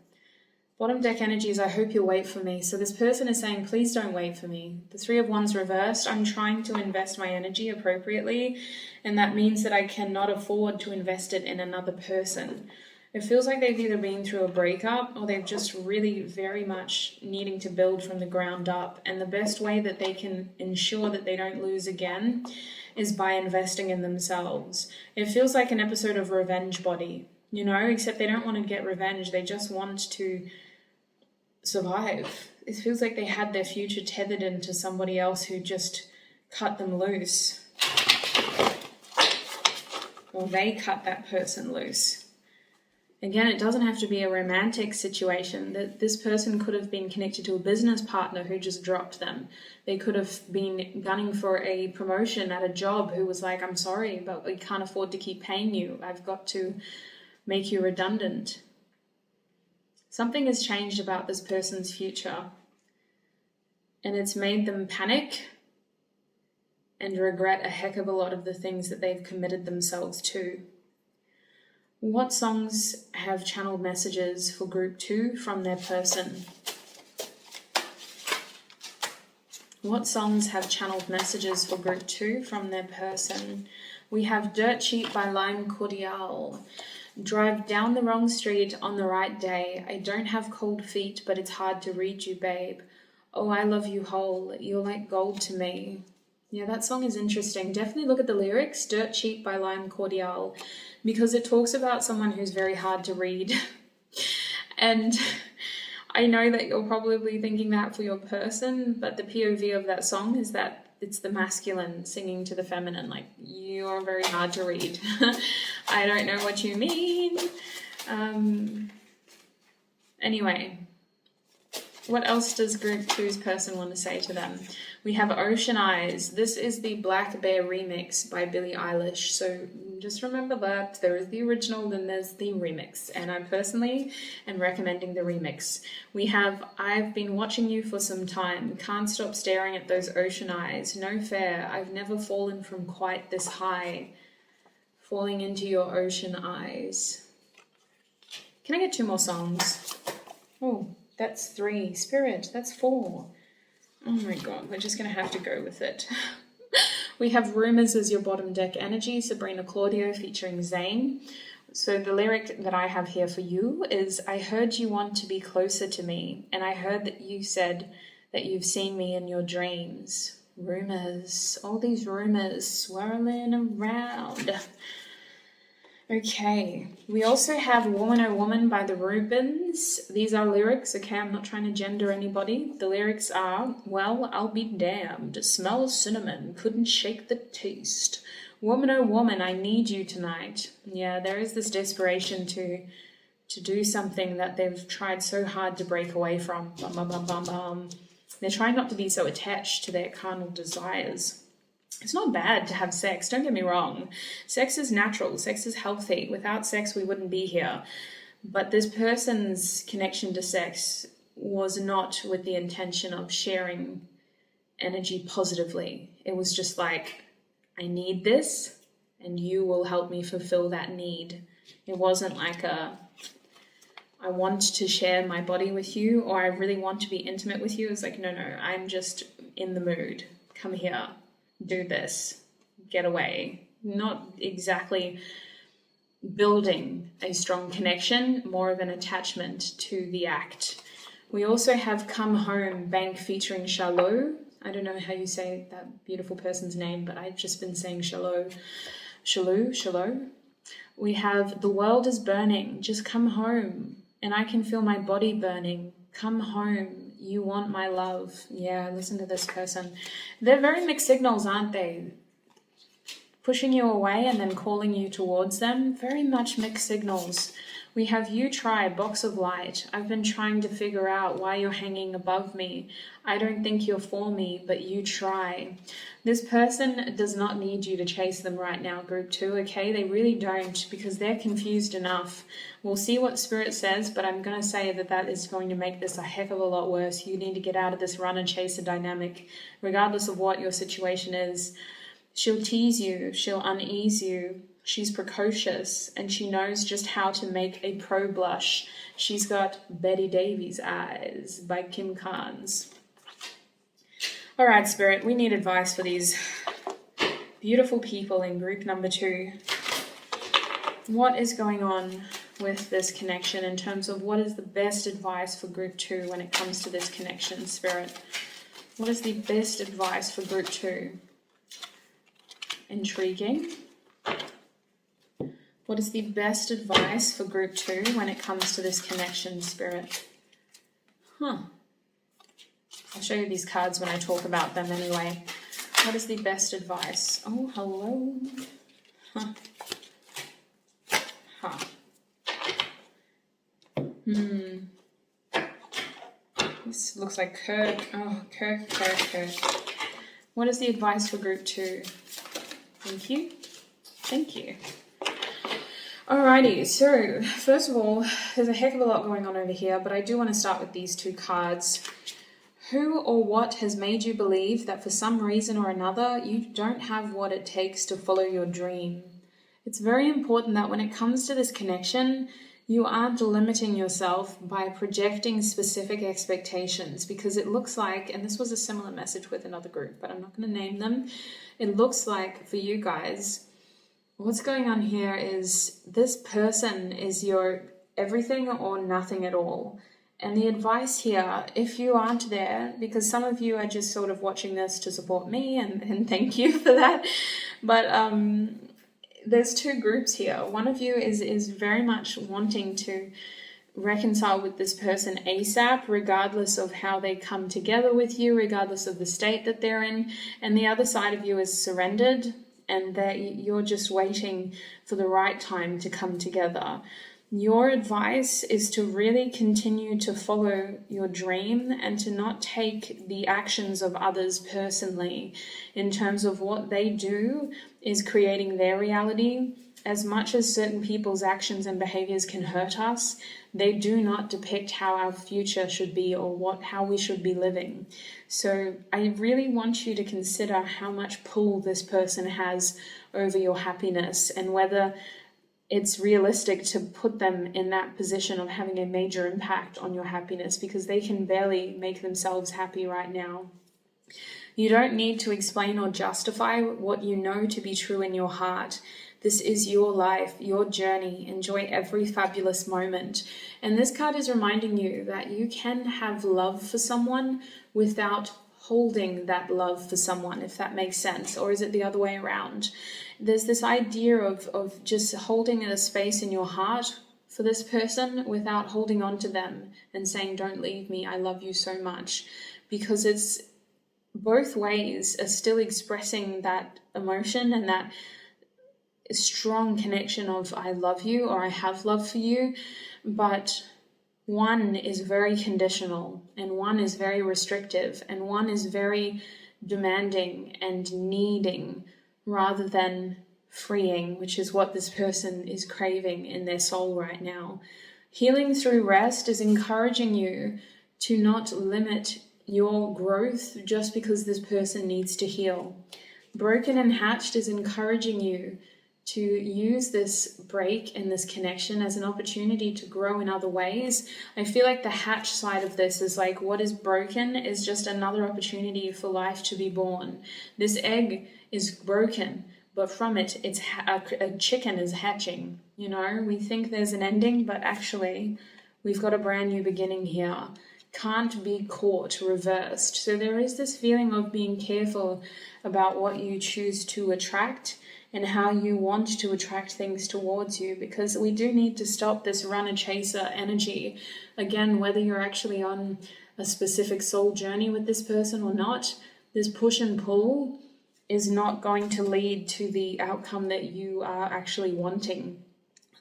Bottom deck energies, I hope you'll wait for me. So this person is saying, please don't wait for me. The Three of Wands reversed. I'm trying to invest my energy appropriately. And that means that I cannot afford to invest it in another person. It feels like they've either been through a breakup or they've just really very much needing to build from the ground up. And the best way that they can ensure that they don't lose again is by investing in themselves. It feels like an episode of Revenge Body, you know, except they don't want to get revenge. They just want to survive. It feels like they had their future tethered into somebody else who just cut them loose. Or they cut that person loose. Again, it doesn't have to be a romantic situation. That this person could have been connected to a business partner who just dropped them. They could have been gunning for a promotion at a job who was like, I'm sorry, but we can't afford to keep paying you. I've got to make you redundant. Something has changed about this person's future, and it's made them panic and regret a heck of a lot of the things that they've committed themselves to. What songs have channeled messages for group 2 from their person? What songs have channeled messages for group 2 from their person? We have Dirt Cheap by Lime Cordiale. Drive down the wrong street on the right day. I don't have cold feet, but it's hard to read you, babe. Oh, I love you whole. You're like gold to me. Yeah, that song is interesting. Definitely look at the lyrics, Dirt Cheap by Lime Cordiale, because it talks about someone who's very hard to read. And I know that you're probably thinking that for your person, but the POV of that song is that it's the masculine singing to the feminine, like, you're very hard to read. I don't know what you mean. Anyway, what else does group 2's person want to say to them? We have Ocean Eyes. This is the Black Bear remix by Billie Eilish. So just remember that there is the original, then there's the remix. And I personally am recommending the remix. We have I've Been Watching You for Some Time. Can't Stop Staring at Those Ocean Eyes. No Fair. I've Never Fallen From Quite This High. Falling Into Your Ocean Eyes. Can I get 2 more songs? Oh, that's 3. Spirit, that's 4. Oh my god, we're just going to have to go with it. We have Rumors as your bottom deck energy, Sabrina Claudio featuring Zayn. So the lyric that I have here for you is, I heard you want to be closer to me, and I heard that you said that you've seen me in your dreams. Rumors, all these rumors swirling around. Okay, we also have Woman Oh Woman by the Rubens. These are lyrics, okay, I'm not trying to gender anybody. The lyrics are, well, I'll be damned, smell cinnamon, couldn't shake the taste. Woman oh woman, I need you tonight. Yeah, there is this desperation to do something that they've tried so hard to break away from. Bum, bum, bum, bum, bum. They're trying not to be so attached to their carnal desires. It's not bad to have sex, don't get me wrong. Sex is natural, sex is healthy. Without sex, we wouldn't be here. But this person's connection to sex was not with the intention of sharing energy positively. It was just like, I need this, and you will help me fulfill that need. It wasn't like I want to share my body with you, or I really want to be intimate with you. It's like, no, I'm just in the mood. Come here. Do this, get away. Not exactly building a strong connection, more of an attachment to the act. We also have Come Home Bank featuring Shalot. I don't know how you say that beautiful person's name, but I've just been saying Shalot. Shalot. We have The World is Burning, just come home, and I can feel my body burning. Come home. You want my love. Yeah, listen to this person. They're very mixed signals, aren't they? Pushing you away and then calling you towards them. Very much mixed signals. We have You Try, Box of Light. I've been trying to figure out why you're hanging above me. I don't think you're for me, but you try. This person does not need you to chase them right now, group 2, okay? They really don't, because they're confused enough. We'll see what Spirit says, but I'm going to say that is going to make this a heck of a lot worse. You need to get out of this runner-chaser dynamic, regardless of what your situation is. She'll tease you, she'll unease you. She's precocious, and she knows just how to make a pro blush. She's got Betty Davies eyes by Kim Carnes. All right, Spirit, we need advice for these beautiful people in group number 2. What is going on with this connection in terms of what is the best advice for group 2 when it comes to this connection, Spirit? What is the best advice for group 2? Intriguing. What is the best advice for group 2 when it comes to this connection, Spirit? I'll show you these cards when I talk about them anyway. What is the best advice? Oh, hello. This looks like Kirk. Oh, Kirk. What is the advice for group 2? Thank you. Alrighty, so first of all, there's a heck of a lot going on over here, but I do want to start with these 2 cards. Who or what has made you believe that for some reason or another, you don't have what it takes to follow your dream? It's very important that when it comes to this connection, you aren't limiting yourself by projecting specific expectations, because it looks like, and this was a similar message with another group, but I'm not going to name them. It looks like for you guys, what's going on here is this person is your everything or nothing at all. And the advice here, if you aren't there, because some of you are just sort of watching this to support me, and thank you for that, but there's two groups here. One of you is very much wanting to reconcile with this person ASAP, regardless of how they come together with you, regardless of the state that they're in. And the other side of you is surrendered, and that you're just waiting for the right time to come together. Your advice is to really continue to follow your dream and to not take the actions of others personally, in terms of what they do is creating their reality. As much as certain people's actions and behaviors can hurt us, they do not depict how our future should be or how we should be living. So I really want you to consider how much pull this person has over your happiness, and whether it's realistic to put them in that position of having a major impact on your happiness, because they can barely make themselves happy right now. You don't need to explain or justify what you know to be true in your heart. This is your life, your journey. Enjoy every fabulous moment. And this card is reminding you that you can have love for someone without holding that love for someone, if that makes sense. Or is it the other way around? There's this idea of just holding a space in your heart for this person without holding on to them and saying, don't leave me, I love you so much. Because it's both ways are still expressing that emotion and that strong connection of I love you or I have love for you, but one is very conditional and one is very restrictive and one is very demanding and needing rather than freeing, which is what this person is craving in their soul right now. Healing through rest is encouraging you to not limit your growth just because this person needs to heal. Broken and Hatched is encouraging you to use this break and this connection as an opportunity to grow in other ways. I feel like the hatch side of this is like what is broken is just another opportunity for life to be born. This egg is broken, but from it, it's a chicken is hatching. You know, we think there's an ending, but actually we've got a brand new beginning here. Can't be caught, reversed. So there is this feeling of being careful about what you choose to attract and how you want to attract things towards you, because we do need to stop this runner-chaser energy. Again, whether you're actually on a specific soul journey with this person or not, this push and pull is not going to lead to the outcome that you are actually wanting,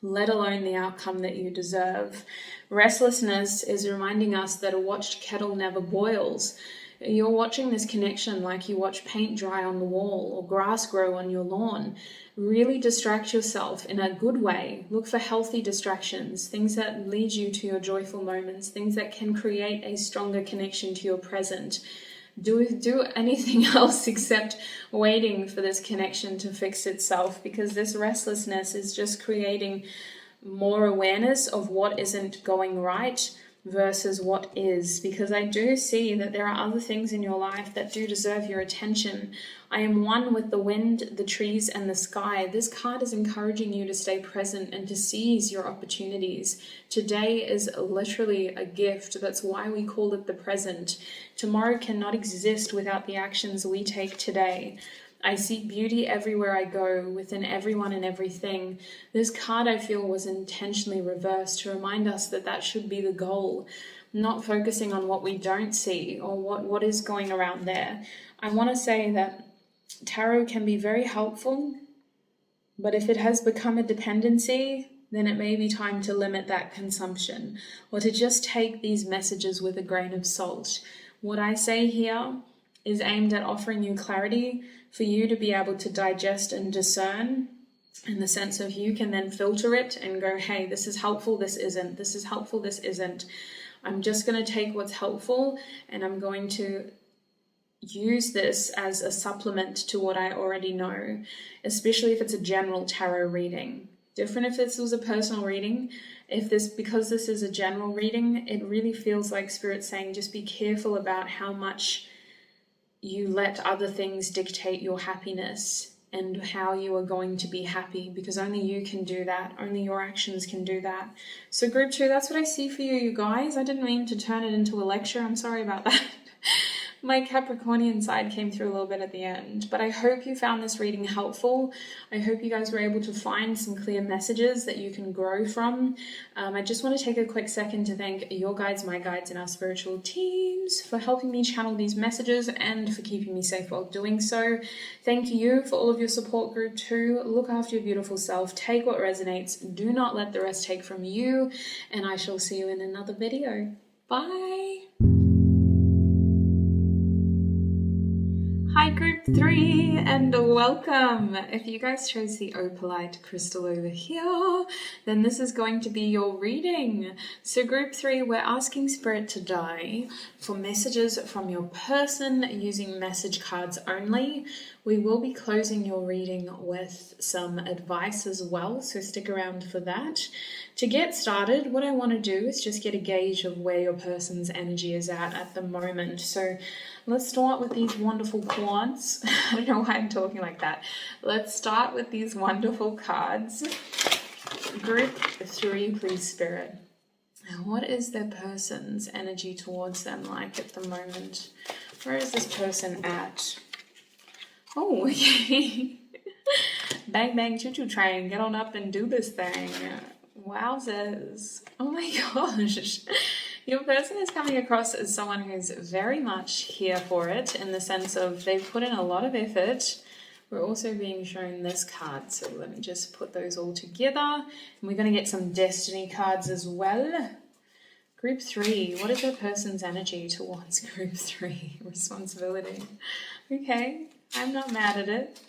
let alone the outcome that you deserve. Restlessness is reminding us that a watched kettle never boils. You're watching this connection like you watch paint dry on the wall or grass grow on your lawn. Really distract yourself in a good way. Look for healthy distractions, things that lead you to your joyful moments, things that can create a stronger connection to your present. Do anything else except waiting for this connection to fix itself, because this restlessness is just creating more awareness of what isn't going right versus what is, because I do see that there are other things in your life that do deserve your attention. I am one with the wind, the trees, and the sky. This card is encouraging you to stay present and to seize your opportunities. Today is literally a gift. That's why we call it the present. Tomorrow cannot exist without the actions we take today. I see beauty everywhere I go, within everyone and everything. This card, I feel, was intentionally reversed to remind us that that should be the goal, not focusing on what we don't see or what is going around there. I want to say that tarot can be very helpful, but if it has become a dependency, then it may be time to limit that consumption or to just take these messages with a grain of salt. What I say here is aimed at offering you clarity for you to be able to digest and discern, in the sense of you can then filter it and go, hey, this is helpful, this isn't. This is helpful, this isn't. I'm just going to take what's helpful and I'm going to use this as a supplement to what I already know, especially if it's a general tarot reading. Different if this was a personal reading. Because this is a general reading, it really feels like Spirit's saying just be careful about how much you let other things dictate your happiness and how you are going to be happy, because only you can do that. Only your actions can do that. So group 2, that's what I see for you, you guys. I didn't mean to turn it into a lecture. I'm sorry about that. My Capricornian side came through a little bit at the end, but I hope you found this reading helpful. I hope you guys were able to find some clear messages that you can grow from. I just want to take a quick second to thank your guides, my guides, and our spiritual teams for helping me channel these messages and for keeping me safe while doing so. Thank you for all of your support, group 2. Look after your beautiful self. Take what resonates. Do not let the rest take from you. And I shall see you in another video. Bye. Hi group 3 and welcome. If you guys chose the opalite crystal over here, then this is going to be your reading. So group 3, we're asking Spirit to die for messages from your person using message cards only. We will be closing your reading with some advice as well, so stick around for that. To get started, what I want to do is just get a gauge of where your person's energy is at the moment. So let's start with these wonderful cards. I don't know why I'm talking like that. Let's start with these wonderful cards. Group 3, please, Spirit. Now, what is their person's energy towards them like at the moment? Where is this person at? Oh, okay. Bang, bang, choo-choo train. Get on up and do this thing. Wowzers. Oh my gosh. Your person is coming across as someone who's very much here for it, in the sense of they've put in a lot of effort. We're also being shown this card, so let me just put those all together. And we're going to get some destiny cards as well. Group 3, what is their person's energy towards group 3? Responsibility. Okay, I'm not mad at it.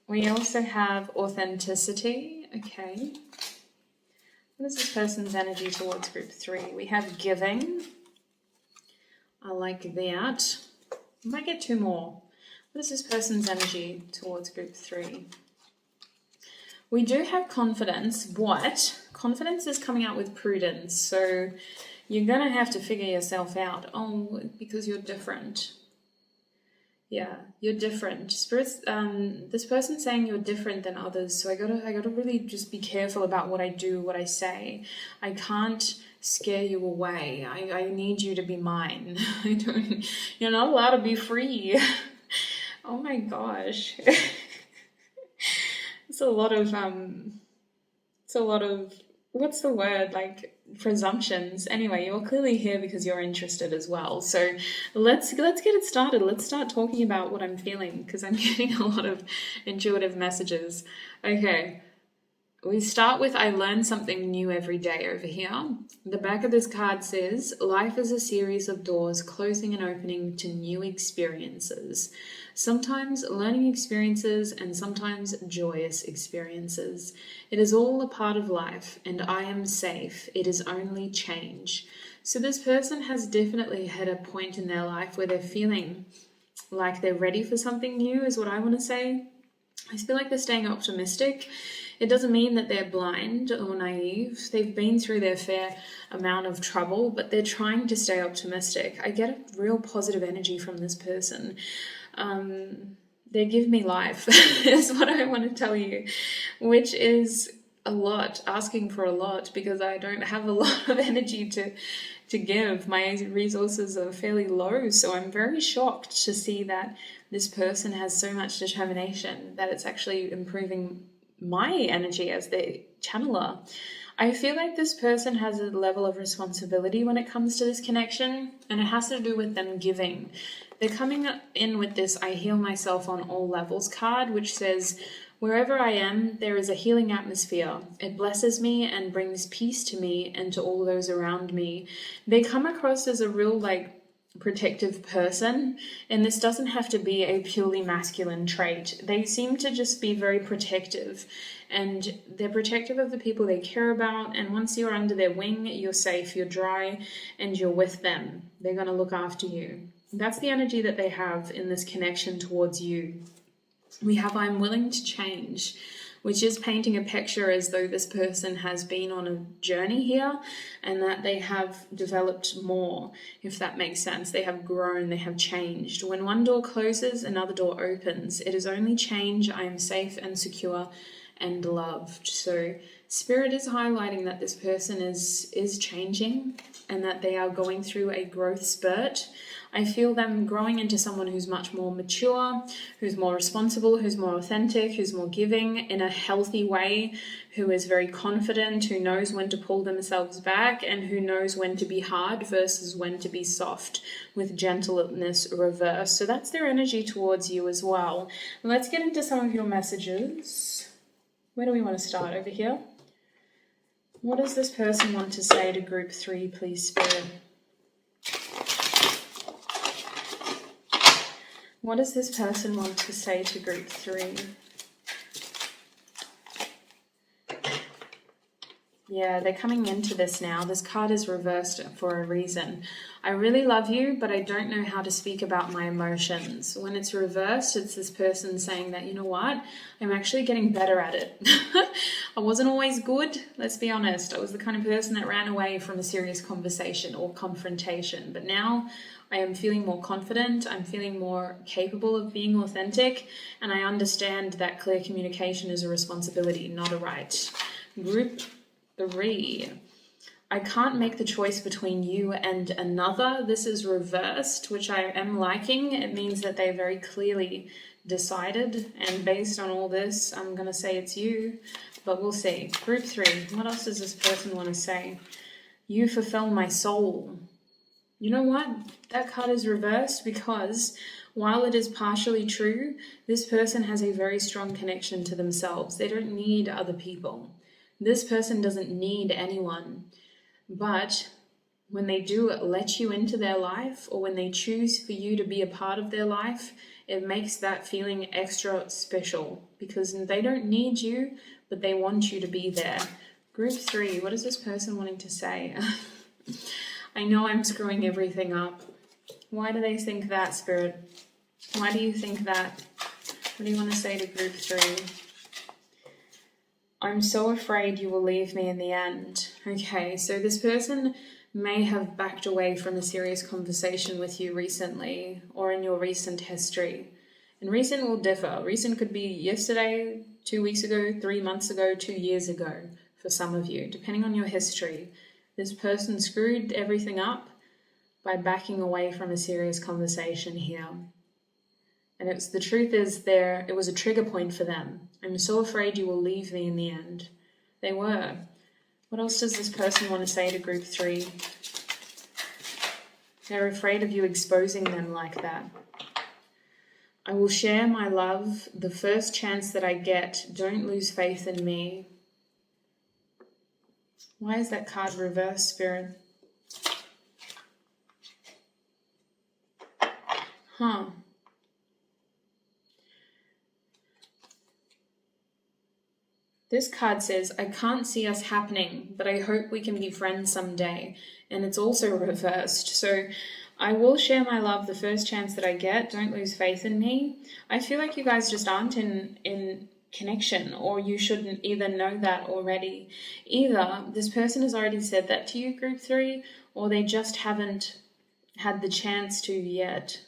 We also have authenticity. Okay. What is this person's energy towards group 3? We have giving. I like that. I might get 2 more. What is this person's energy towards group 3? We do have confidence, but confidence is coming out with prudence. So you're going to have to figure yourself out. Oh, because you're different. Yeah, you're different. Spirit's, this person's saying you're different than others, so I gotta really just be careful about what I do, what I say. I can't scare you away. I need you to be mine. You're not allowed to be free. Oh my gosh. It's a lot of, what's the word, like presumptions. Anyway, you're clearly here because you're interested as well. So let's get it started. Let's start talking about what I'm feeling, because I'm getting a lot of intuitive messages. Okay. We start with I learn something new every day over here. The back of this card says, life is a series of doors closing and opening to new experiences. Sometimes learning experiences and sometimes joyous experiences. It is all a part of life and I am safe. It is only change. So this person has definitely had a point in their life where they're feeling like they're ready for something new, is what I want to say. I feel like they're staying optimistic. It doesn't mean that they're blind or naive. They've been through their fair amount of trouble, but they're trying to stay optimistic. I get a real positive energy from this person. They give me life, is what I want to tell you, which is a lot, asking for a lot, because I don't have a lot of energy to give. My resources are fairly low, so I'm very shocked to see that this person has so much determination that it's actually improving my energy as the channeler. I feel like this person has a level of responsibility when it comes to this connection, and it has to do with them giving. They're coming in with this I heal myself on all levels card, which says, wherever I am, there is a healing atmosphere. It blesses me and brings peace to me and to all those around me. They come across as a real, protective person, and this doesn't have to be a purely masculine trait. They seem to just be very protective, and they're protective of the people they care about, and once you're under their wing, you're safe, you're dry, and you're with them. They're going to look after you. That's the energy that they have in this connection towards you. We have I'm willing to change. which is painting a picture as though this person has been on a journey here and that they have developed more, if that makes sense. They have grown, they have changed. When one door closes, another door opens. It is only change. I am safe and secure and loved. So Spirit is highlighting that this person is changing and that they are going through a growth spurt. I feel them growing into someone who's much more mature, who's more responsible, who's more authentic, who's more giving in a healthy way, who is very confident, who knows when to pull themselves back, and who knows when to be hard versus when to be soft, with gentleness reversed. So that's their energy towards you as well. Let's get into some of your messages. Where do we want to start? Over here? What does this person want to say to group 3, please, Spirit? What does this person want to say to group 3? Yeah, they're coming into this now. This card is reversed for a reason. I really love you, but I don't know how to speak about my emotions. When it's reversed, it's this person saying that, you know what, I'm actually getting better at it. I wasn't always good, let's be honest. I was the kind of person that ran away from a serious conversation or confrontation. But now I am feeling more confident, I'm feeling more capable of being authentic, and I understand that clear communication is a responsibility, not a right. Group 3. I can't make the choice between you and another. This is reversed, which I am liking. It means that they very clearly decided, and based on all this, I'm going to say it's you, but we'll see. Group 3. What else does this person want to say? You fulfill my soul. You know what? That card is reversed because while it is partially true, this person has a very strong connection to themselves. They don't need other people. This person doesn't need anyone. But when they do let you into their life, or when they choose for you to be a part of their life, it makes that feeling extra special because they don't need you, but they want you to be there. Group 3, what is this person wanting to say? I know I'm screwing everything up. Why do they think that, Spirit? Why do you think that? What do you want to say to group 3? I'm so afraid you will leave me in the end. Okay, so this person may have backed away from a serious conversation with you recently or in your recent history. And recent will differ. Recent could be yesterday, 2 weeks ago, 3 months ago, 2 years ago for some of you, depending on your history. This person screwed everything up by backing away from a serious conversation here. And the truth is it was a trigger point for them. I'm so afraid you will leave me in the end. They were. What else does this person want to say to group 3? They're afraid of you exposing them like that. I will share my love the first chance that I get. Don't lose faith in me. Why is that card reversed, Spirit? This card says, I can't see us happening, but I hope we can be friends someday. And it's also reversed. So I will share my love the first chance that I get. Don't lose faith in me. I feel like you guys just aren't in connection, or you shouldn't either know that already. Either this person has already said that to you, group 3, or they just haven't had the chance to yet.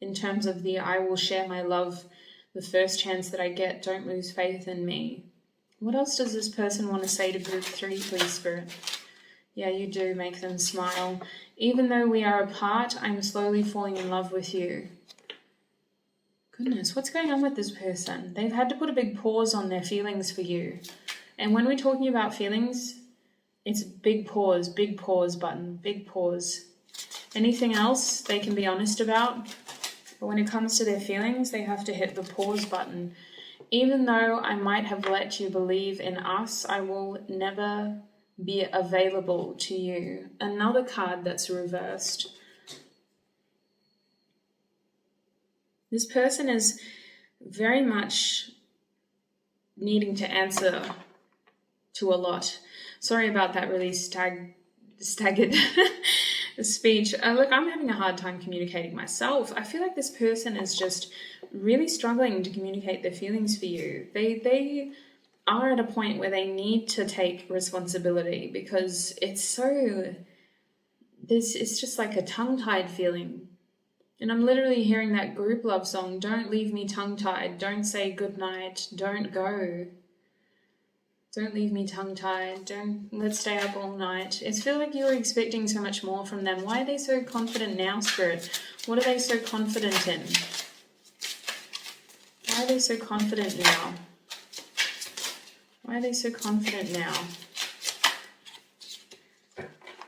In terms of the I will share my love the first chance that I get. Don't lose faith in me. What else does this person want to say to group 3, please, Spirit? Yeah, you do make them smile. Even though we are apart, I'm slowly falling in love with you. Goodness, what's going on with this person? They've had to put a big pause on their feelings for you. And when we're talking about feelings, it's big pause button, big pause. Anything else they can be honest about, but when it comes to their feelings, they have to hit the pause button. Even though I might have let you believe in us, I will never be available to you. Another card that's reversed. This person is very much needing to answer to a lot. Sorry about that really staggered speech. Look, I'm having a hard time communicating myself. I feel like this person is just really struggling to communicate their feelings for you. They are at a point where they need to take responsibility, because it's just like a tongue-tied feeling. And I'm literally hearing that group love song, don't leave me tongue-tied, don't say goodnight, don't go. Don't leave me tongue-tied, let's stay up all night. It feels like you were expecting so much more from them. Why are they so confident now, Spirit? What are they so confident in? Why are they so confident now? Why are they so confident now?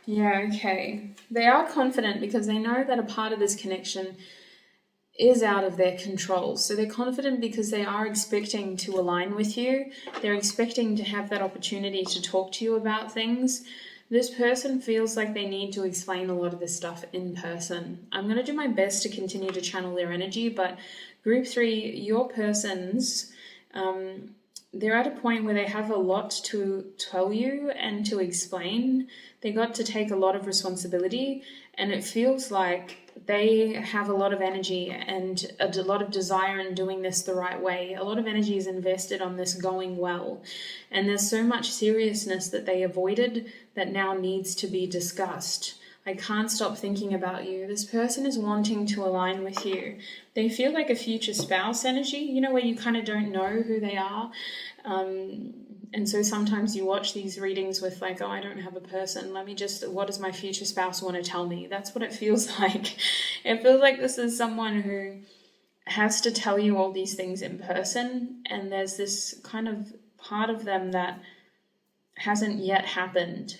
Yeah, okay. They are confident because they know that a part of this connection is out of their control. So they're confident because they are expecting to align with you. They're expecting to have that opportunity to talk to you about things. This person feels like they need to explain a lot of this stuff in person. I'm going to do my best to continue to channel their energy, but group 3, your persons, they're at a point where they have a lot to tell you and to explain. They got to take a lot of responsibility, and it feels like they have a lot of energy and a lot of desire in doing this the right way. A lot of energy is invested on this going well, and there's so much seriousness that they avoided that now needs to be discussed. I can't stop thinking about you. This person is wanting to align with you. They feel like a future spouse energy, you know, where you kind of don't know who they are. And so sometimes you watch these readings with like, oh, I don't have a person. What does my future spouse want to tell me? That's what it feels like. It feels like this is someone who has to tell you all these things in person. And there's this kind of part of them that hasn't yet happened,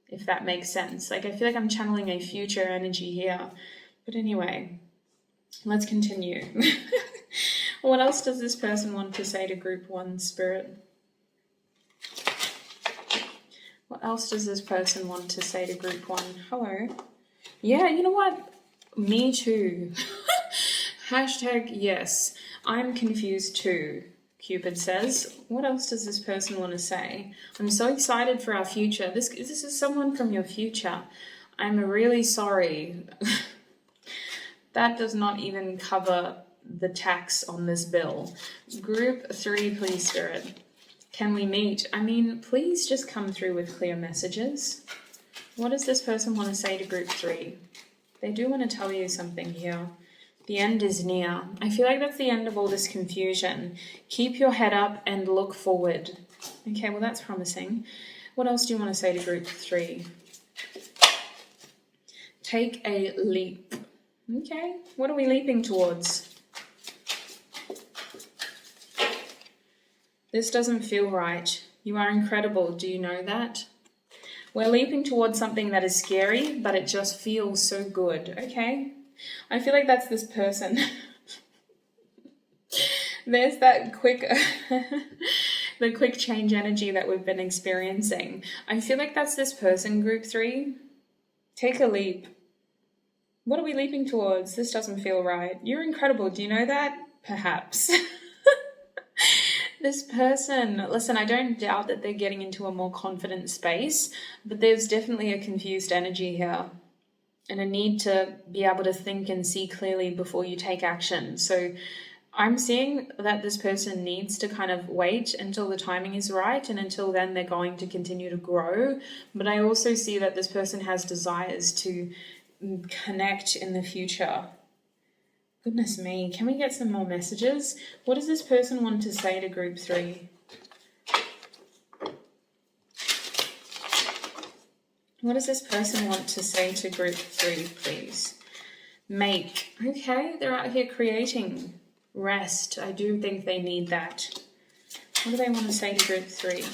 if that makes sense. Like, I feel like I'm channeling a future energy here. But anyway, let's continue. What else does this person want to say to group 1, Spirit? What else does this person want to say to group 1? Hello. Yeah, you know what? Me too. Hashtag yes. I'm confused too, Cupid says. What else does this person want to say? I'm so excited for our future. This is someone from your future. I'm really sorry. That does not even cover the tax on this bill. Group 3, please, Spirit. Can we meet? I mean, please just come through with clear messages. What does this person want to say to group 3? They do want to tell you something here. The end is near. I feel like that's the end of all this confusion. Keep your head up and look forward. Okay, well, that's promising. What else do you want to say to group 3? Take a leap. Okay, what are we leaping towards? This doesn't feel right. You are incredible. Do you know that? We're leaping towards something that is scary, but it just feels so good. Okay? I feel like that's this person. There's that the quick change energy that we've been experiencing. I feel like that's this person, group 3. Take a leap. What are we leaping towards? This doesn't feel right. You're incredible. Do you know that? Perhaps. This person, listen, I don't doubt that they're getting into a more confident space, but there's definitely a confused energy here and a need to be able to think and see clearly before you take action. So I'm seeing that this person needs to kind of wait until the timing is right, and until then they're going to continue to grow. But I also see that this person has desires to connect in the future. Goodness me, can we get some more messages? What does this person want to say to group 3? What does this person want to say to group 3, please? Make. Okay, they're out here creating. Rest. I do think they need that. What do they want to say to group 3?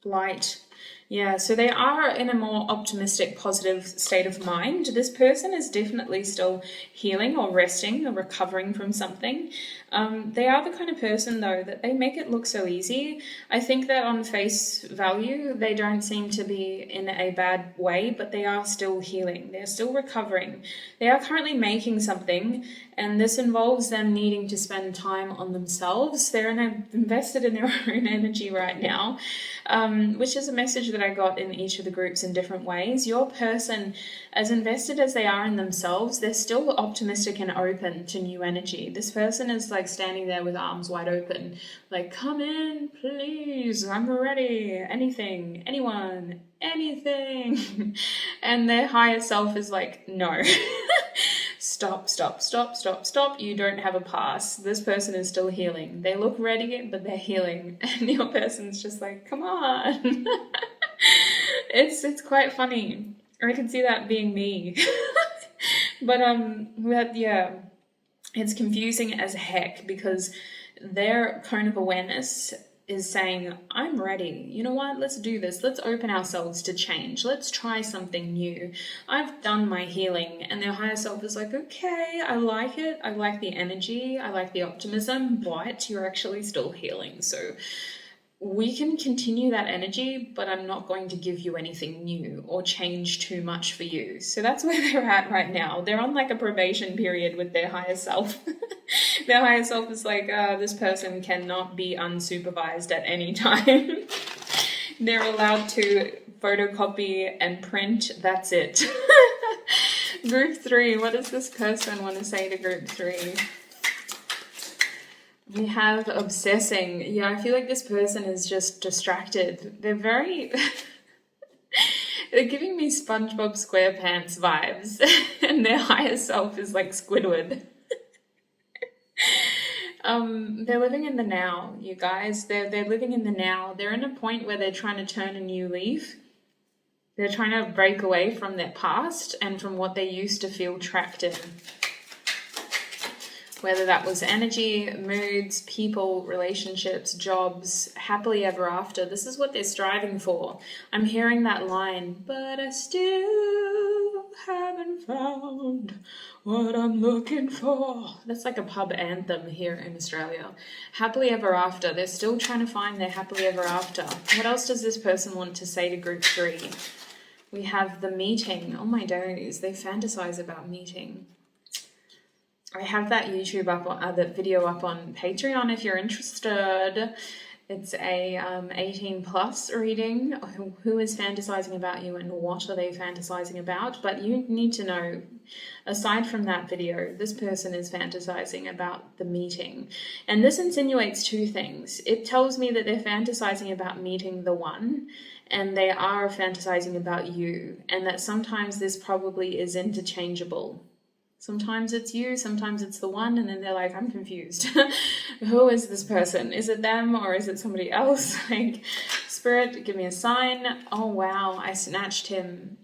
Light. Yeah, so they are in a more optimistic, positive state of mind. This person is definitely still healing or resting or recovering from something. They are the kind of person, though, that they make it look so easy. I think that on face value, they don't seem to be in a bad way, but they are still healing. They're still recovering. They are currently making something, And this involves them needing to spend time on themselves. They're invested in their own energy right now, which is a message that I got in each of the groups in different ways. Your person, as invested as they are in themselves, they're still optimistic and open to new energy. This person is like standing there with arms wide open, like, come in, please, I'm ready, anything, anyone, anything. And their higher self is like, no. Stop, stop, stop, stop, stop. You don't have a pass. This person is still healing. They look ready, but they're healing. And your person's just like, come on. It's quite funny. I can see that being me. But yeah, it's confusing as heck because their cone of awareness is saying, I'm ready. You know what? Let's do this. Let's open ourselves to change. Let's try something new. I've done my healing. And their higher self is like, okay, I like it. I like the energy. I like the optimism, but you're actually still healing. So we can continue that energy, but I'm not going to give you anything new or change too much for you. So that's where they're at right now. They're on like a probation period with their higher self. Their higher self is like, this person cannot be unsupervised at any time. They're allowed to photocopy and print. That's it. Group 3. What does this person want to say to group 3? We have obsessing. Yeah, I feel like this person is just distracted. They're very... They're giving me SpongeBob SquarePants vibes. And their higher self is like Squidward. They're living in the now, you guys. They're living in the now. They're in a point where they're trying to turn a new leaf. They're trying to break away from their past and from what they used to feel trapped in. Whether that was energy, moods, people, relationships, jobs, happily ever after. This is what they're striving for. I'm hearing that line, but I still haven't found what I'm looking for. That's like a pub anthem here in Australia. Happily ever after. They're still trying to find their happily ever after. What else does this person want to say to group 3? We have the meeting. Oh my days, they fantasize about meeting. I have that YouTube up on that video up on Patreon if you're interested. It's a 18 plus reading. Who is fantasizing about you and what are they fantasizing about? But you need to know, aside from that video, this person is fantasizing about the meeting. And this insinuates 2 things. It tells me that they're fantasizing about meeting the one, and they are fantasizing about you, and that sometimes this probably is interchangeable. Sometimes it's you, sometimes it's the one, and then they're like, I'm confused. Who is this person? Is it them or is it somebody else? Like, Spirit, give me a sign. Oh, wow, I snatched him.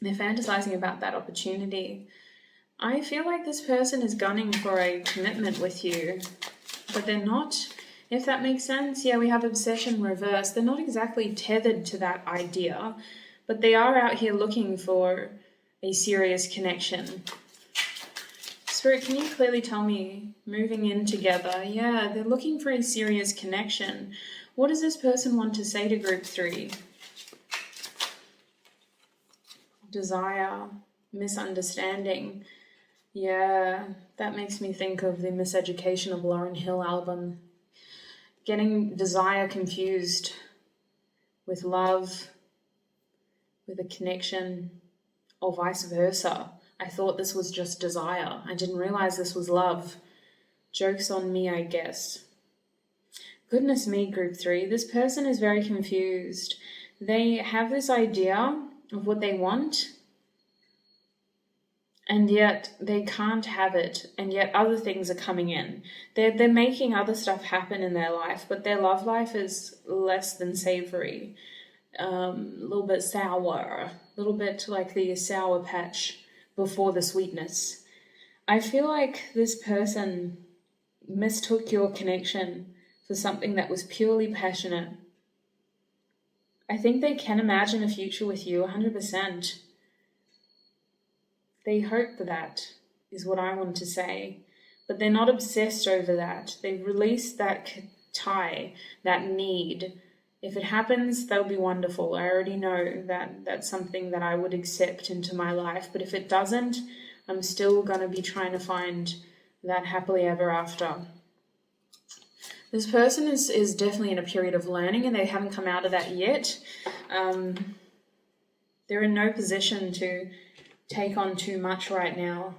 They're fantasizing about that opportunity. I feel like this person is gunning for a commitment with you, but they're not, if that makes sense. Yeah, we have obsession reversed. They're not exactly tethered to that idea, but they are out here looking for a serious connection. Spirit, can you clearly tell me, moving in together, yeah, they're looking for a serious connection. What does this person want to say to group 3? Desire, misunderstanding. Yeah, that makes me think of the Miseducation of Lauryn Hill album. Getting desire confused with love, with a connection, or vice versa. I thought this was just desire. I didn't realize this was love. Joke's on me, I guess. Goodness me, group 3. This person is very confused. They have this idea of what they want, and yet they can't have it, and yet other things are coming in. They're making other stuff happen in their life, but their love life is less than savory. A little bit sour, a little bit like the Sour Patch before the sweetness. I feel like this person mistook your connection for something that was purely passionate. I think they can imagine a future with you 100%. They hope for that, is what I want to say. But they're not obsessed over that. They've released that tie, that need. If it happens, that'll be wonderful. I already know that that's something that I would accept into my life. But if it doesn't, I'm still going to be trying to find that happily ever after. This person is definitely in a period of learning, and they haven't come out of that yet. They're in no position to take on too much right now.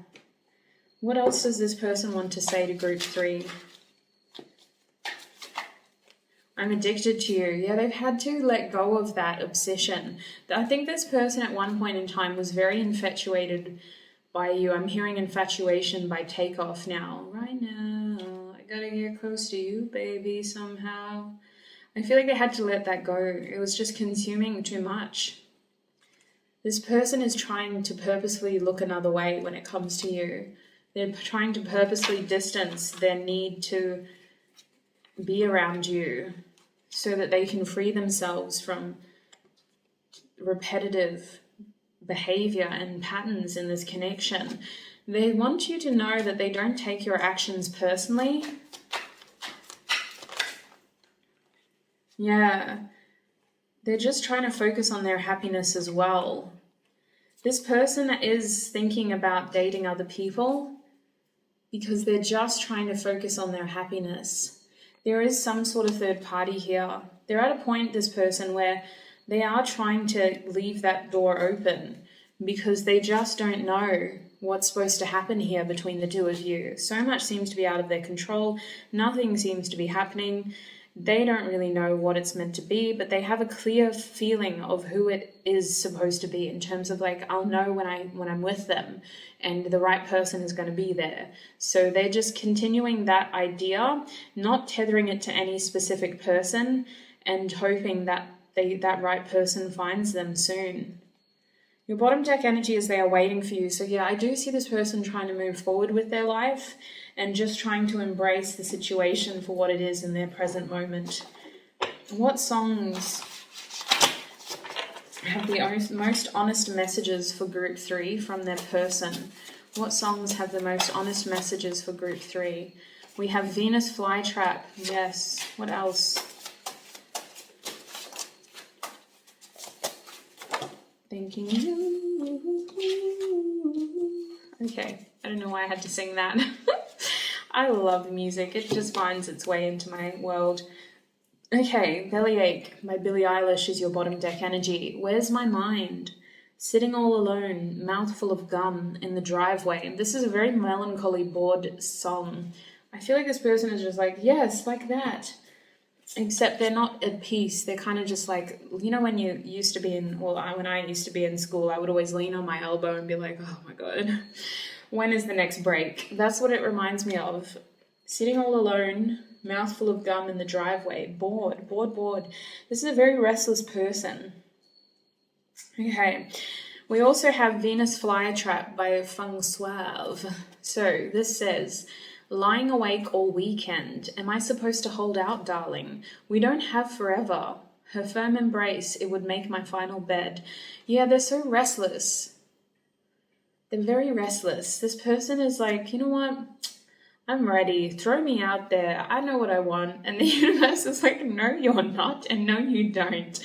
What else does this person want to say to group 3? I'm addicted to you. Yeah, they've had to let go of that obsession. I think this person at one point in time was very infatuated by you. I'm hearing infatuation by takeoff now. Right now, I gotta get close to you, baby, somehow. I feel like they had to let that go. It was just consuming too much. This person is trying to purposely look another way when it comes to you. They're trying to purposely distance their need to be around you so that they can free themselves from repetitive behavior and patterns in this connection. They want you to know that they don't take your actions personally. Yeah. They're just trying to focus on their happiness as well. This person is thinking about dating other people because they're just trying to focus on their happiness. There is some sort of third party here. They're at a point, this person, where they are trying to leave that door open because they just don't know what's supposed to happen here between the two of you. So much seems to be out of their control. Nothing seems to be happening. They don't really know what it's meant to be, but they have a clear feeling of who it is supposed to be in terms of like, I'll know when I'm with them and the right person is going to be there. So they're just continuing that idea, not tethering it to any specific person and hoping that that right person finds them soon. Your bottom deck energy is they are waiting for you. So yeah, I do see this person trying to move forward with their life and just trying to embrace the situation for what it is in their present moment. What songs have the most honest messages for group 3 from their person? What songs have the most honest messages for group 3? We have Venus Flytrap. Yes. What else? Thinking you. Okay. I don't know why I had to sing that. I love music. It just finds its way into my world. Okay, Bellyache by Billie Eilish is your bottom deck energy. Where's my mind? Sitting all alone, mouthful of gum in the driveway. This is a very melancholy, bored song. I feel like this person is just like, yes, like that. Except they're not at peace. They're kind of just like, you know, when you used to be when I used to be in school, I would always lean on my elbow and be like, oh my God, when is the next break? That's what it reminds me of. Sitting all alone, mouthful of gum in the driveway, bored. This is a very restless person. Okay, we also have Venus Flytrap by Feng Suave. So this says, lying awake all weekend. Am I supposed to hold out, darling? We don't have forever. Her firm embrace, it would make my final bed. Yeah, they're so restless. They're very restless. This person is like, you know what? I'm ready. Throw me out there. I know what I want. And the universe is like, no, you're not. And no, you don't.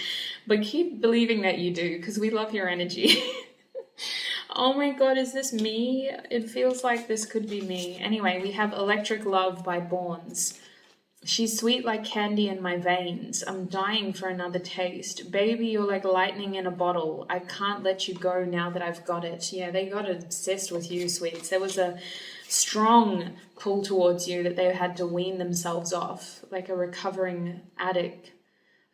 But keep believing that you do, because we love your energy. Oh my God, is this me? It feels like this could be me. Anyway, we have Electric Love by Borns. She's sweet like candy in my veins. I'm dying for another taste. Baby, you're like lightning in a bottle. I can't let you go now that I've got it. Yeah, they got obsessed with you, sweets. There was a strong pull towards you that they had to wean themselves off, like a recovering addict.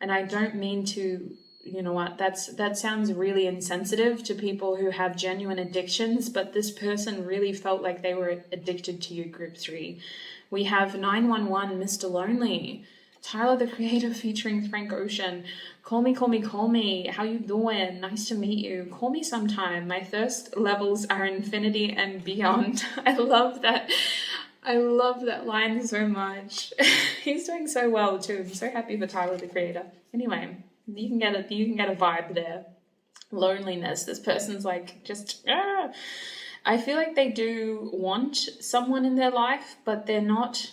And I don't mean to, you know what, that sounds really insensitive to people who have genuine addictions, but this person really felt like they were addicted to you, group 3. We have 911, Mr. Lonely, Tyler the Creator featuring Frank Ocean. Call me, call me, call me. How you doing? Nice to meet you. Call me sometime. My thirst levels are infinity and beyond. I love that line so much. He's doing so well too. I'm so happy for Tyler the Creator. Anyway, you can get a vibe there. Loneliness. This person's like just I feel like they do want someone in their life, but they're not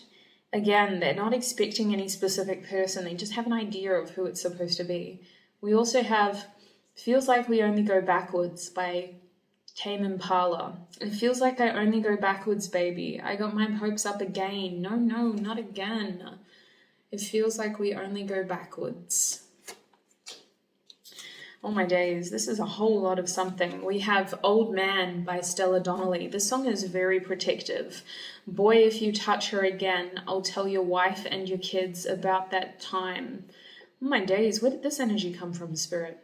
expecting any specific person. They just have an idea of who it's supposed to be. We also have Feels Like We Only Go Backwards by Tame Impala. It feels like I only go backwards, baby. I got my hopes up again. No, not again. It feels like we only go backwards. Oh my days, this is a whole lot of something. We have Old Man by Stella Donnelly. This song is very protective. Boy, if you touch her again, I'll tell your wife and your kids about that time. Oh my days, where did this energy come from, Spirit?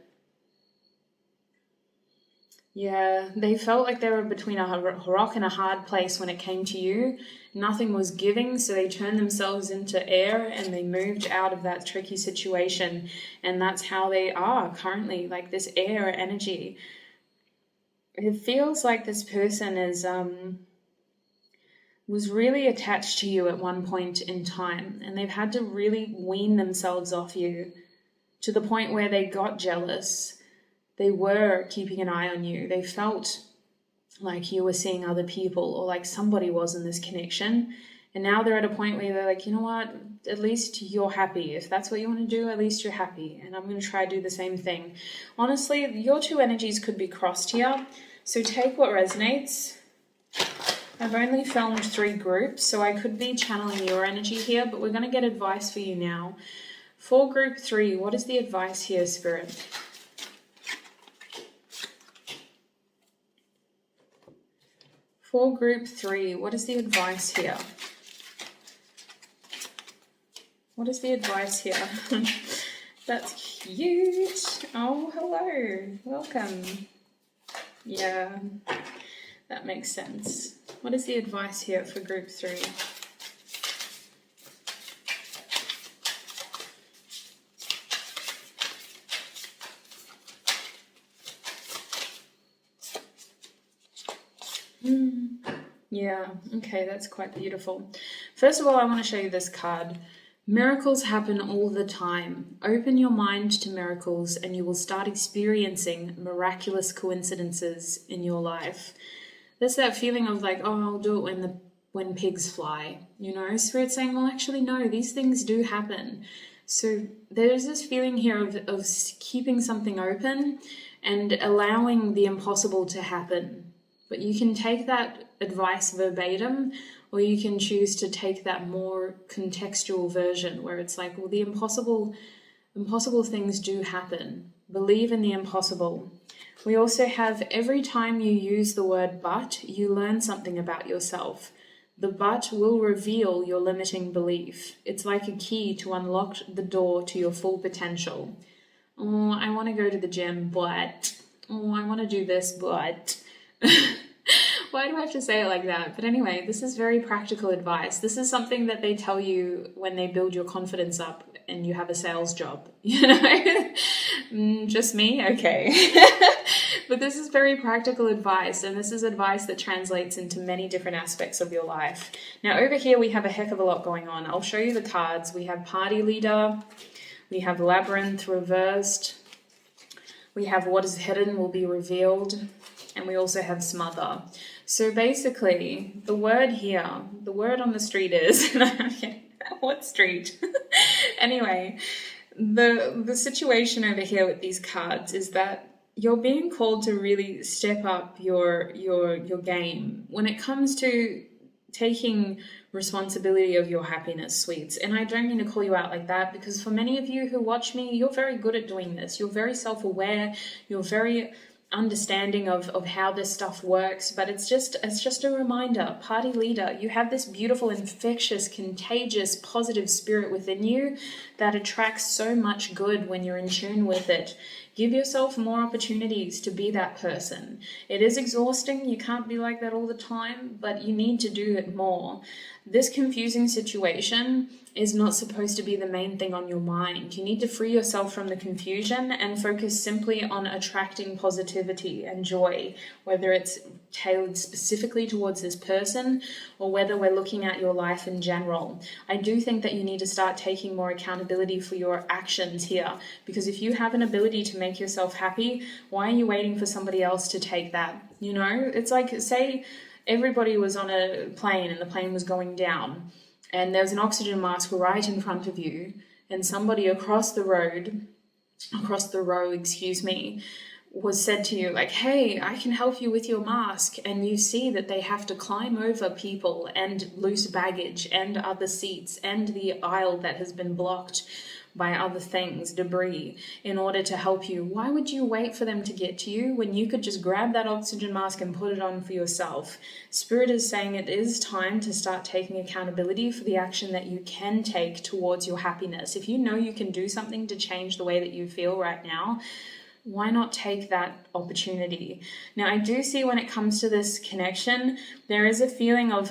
Yeah, they felt like they were between a rock and a hard place when it came to you. Nothing was giving, so they turned themselves into air and they moved out of that tricky situation. And that's how they are currently, like this air energy. It feels like this person was really attached to you at one point in time, and they've had to really wean themselves off you to the point where they got jealous. They were keeping an eye on you. They felt like you were seeing other people, or like somebody was in this connection. And now they're at a point where they're like, you know what, at least you're happy. If that's what you want to do, at least you're happy. And I'm going to try to do the same thing. Honestly, your two energies could be crossed here. So take what resonates. I've only filmed 3 groups, so I could be channeling your energy here, but we're going to get advice for you now. For group 3, what is the advice here, Spirit? For group 3, what is the advice here? What is the advice here? That's cute. Oh, hello. Welcome. Yeah, that makes sense. What is the advice here for group 3? Yeah, okay, that's quite beautiful. First of all, I want to show you this card. Miracles happen all the time. Open your mind to miracles and you will start experiencing miraculous coincidences in your life. There's that feeling of like, oh, I'll do it when pigs fly. You know, Spirit saying, well, actually, no, these things do happen. So there's this feeling here of keeping something open and allowing the impossible to happen. But you can take that advice verbatim, or you can choose to take that more contextual version where it's like, well, the impossible things do happen. Believe in the impossible. We also have, every time you use the word but, you learn something about yourself. The but will reveal your limiting belief. It's like a key to unlock the door to your full potential. Oh, I want to go to the gym, but... oh, I want to do this, but... Why do I have to say it like that? But anyway, this is very practical advice. This is something that they tell you when they build your confidence up and you have a sales job, you know? Just me? Okay. But this is very practical advice, and this is advice that translates into many different aspects of your life. Now, over here, we have a heck of a lot going on. I'll show you the cards. We have Party Leader. We have Labyrinth reversed. We have What is hidden will be revealed. And we also have Smother. So basically, the word here, the word on the street is... what street? Anyway, the situation over here with these cards is that you're being called to really step up your game when it comes to taking responsibility of your happiness, sweets. And I don't mean to call you out like that, because for many of you who watch me, you're very good at doing this. You're very self-aware. You're very understanding of how this stuff works, but it's just a reminder. Party leader, you have this beautiful, infectious, contagious, positive spirit within you that attracts so much good when you're in tune with it. Give yourself more opportunities to be that person. It is exhausting. You can't be like that all the time, but you need to do it more. This confusing situation is not supposed to be the main thing on your mind. You need to free yourself from the confusion and focus simply on attracting positivity and joy, whether it's tailored specifically towards this person or whether we're looking at your life in general. I do think that you need to start taking more accountability for your actions here, because if you have an ability to make yourself happy, why are you waiting for somebody else to take that? You know, it's like, say everybody was on a plane and the plane was going down, and there's an oxygen mask right in front of you, and somebody across the row, was said to you, like, hey, I can help you with your mask, and you see that they have to climb over people and loose baggage and other seats and the aisle that has been blocked by other things, debris, in order to help you, why would you wait for them to get to you when you could just grab that oxygen mask and put it on for yourself? Spirit is saying it is time to start taking accountability for the action that you can take towards your happiness. If you know you can do something to change the way that you feel right now, why not take that opportunity? Now, I do see when it comes to this connection, there is a feeling of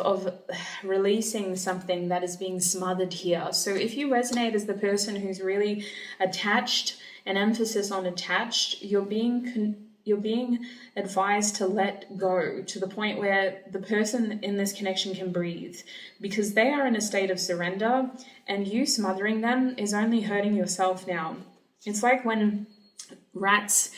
releasing something that is being smothered here. So if you resonate as the person who's really attached, an emphasis on attached, you're being advised to let go to the point where the person in this connection can breathe, because they are in a state of surrender, and you smothering them is only hurting yourself now. It's like when rats,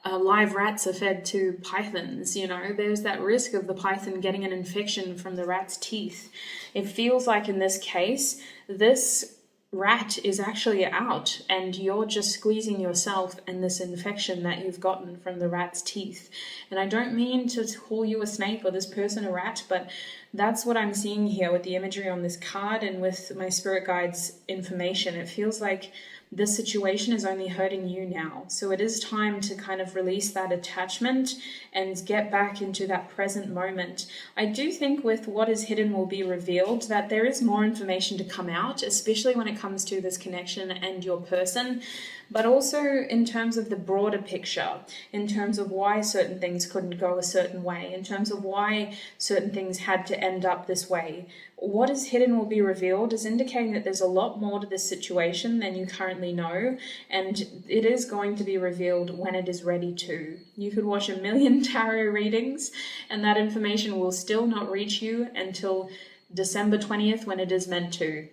live rats are fed to pythons, there's that risk of the python getting an infection from the rat's teeth. It feels like in this case, this rat is actually out and you're just squeezing yourself and this infection that you've gotten from the rat's teeth. And I don't mean to call you a snake or this person a rat, but that's what I'm seeing here with the imagery on this card and with my spirit guides information. It feels like this situation is only hurting you now. So it is time to kind of release that attachment and get back into that present moment. I do think with what is hidden will be revealed, that there is more information to come out, especially when it comes to this connection and your person, but also in terms of the broader picture, in terms of why certain things couldn't go a certain way, in terms of why certain things had to end up this way. What is hidden will be revealed is indicating that there's a lot more to this situation than you currently know, and it is going to be revealed when it is ready to. You could watch 1,000,000 tarot readings and that information will still not reach you until December 20th when it is meant to,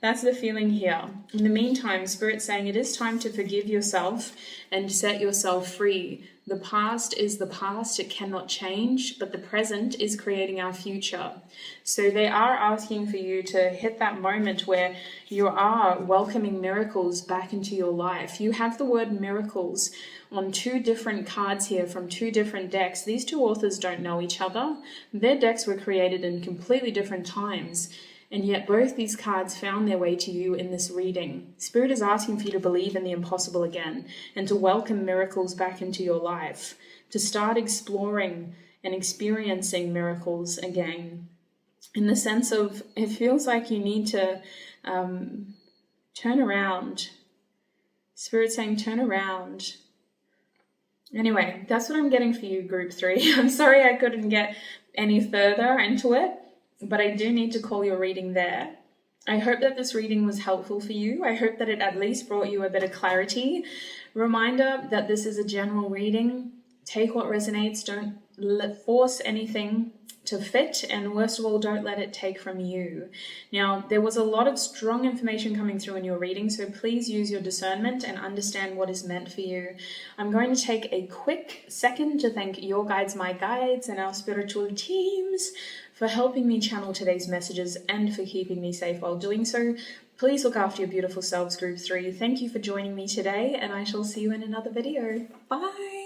that's the feeling here. In the meantime, Spirit's saying it is time to forgive yourself and set yourself free. The past is the past, it cannot change, but the present is creating our future. So they are asking for you to hit that moment where you are welcoming miracles back into your life. You have the word miracles on 2 different cards here from 2 different decks. These 2 authors don't know each other. Their decks were created in completely different times, and yet both these cards found their way to you in this reading. Spirit is asking for you to believe in the impossible again and to welcome miracles back into your life, to start exploring and experiencing miracles again. In the sense of, it feels like you need to turn around. Spirit saying turn around. Anyway, that's what I'm getting for you, group 3. I'm sorry I couldn't get any further into it, but I do need to call your reading there. I hope that this reading was helpful for you. I hope that it at least brought you a bit of clarity. Reminder that this is a general reading. Take what resonates. Don't force anything to fit, and worst of all, don't let it take from you. Now, there was a lot of strong information coming through in your reading, so please use your discernment and understand what is meant for you. I'm going to take a quick second to thank your guides, my guides, and our spiritual teams for helping me channel today's messages and for keeping me safe while doing so. Please look after your beautiful selves, group 3. Thank you for joining me today, and I shall see you in another video. Bye!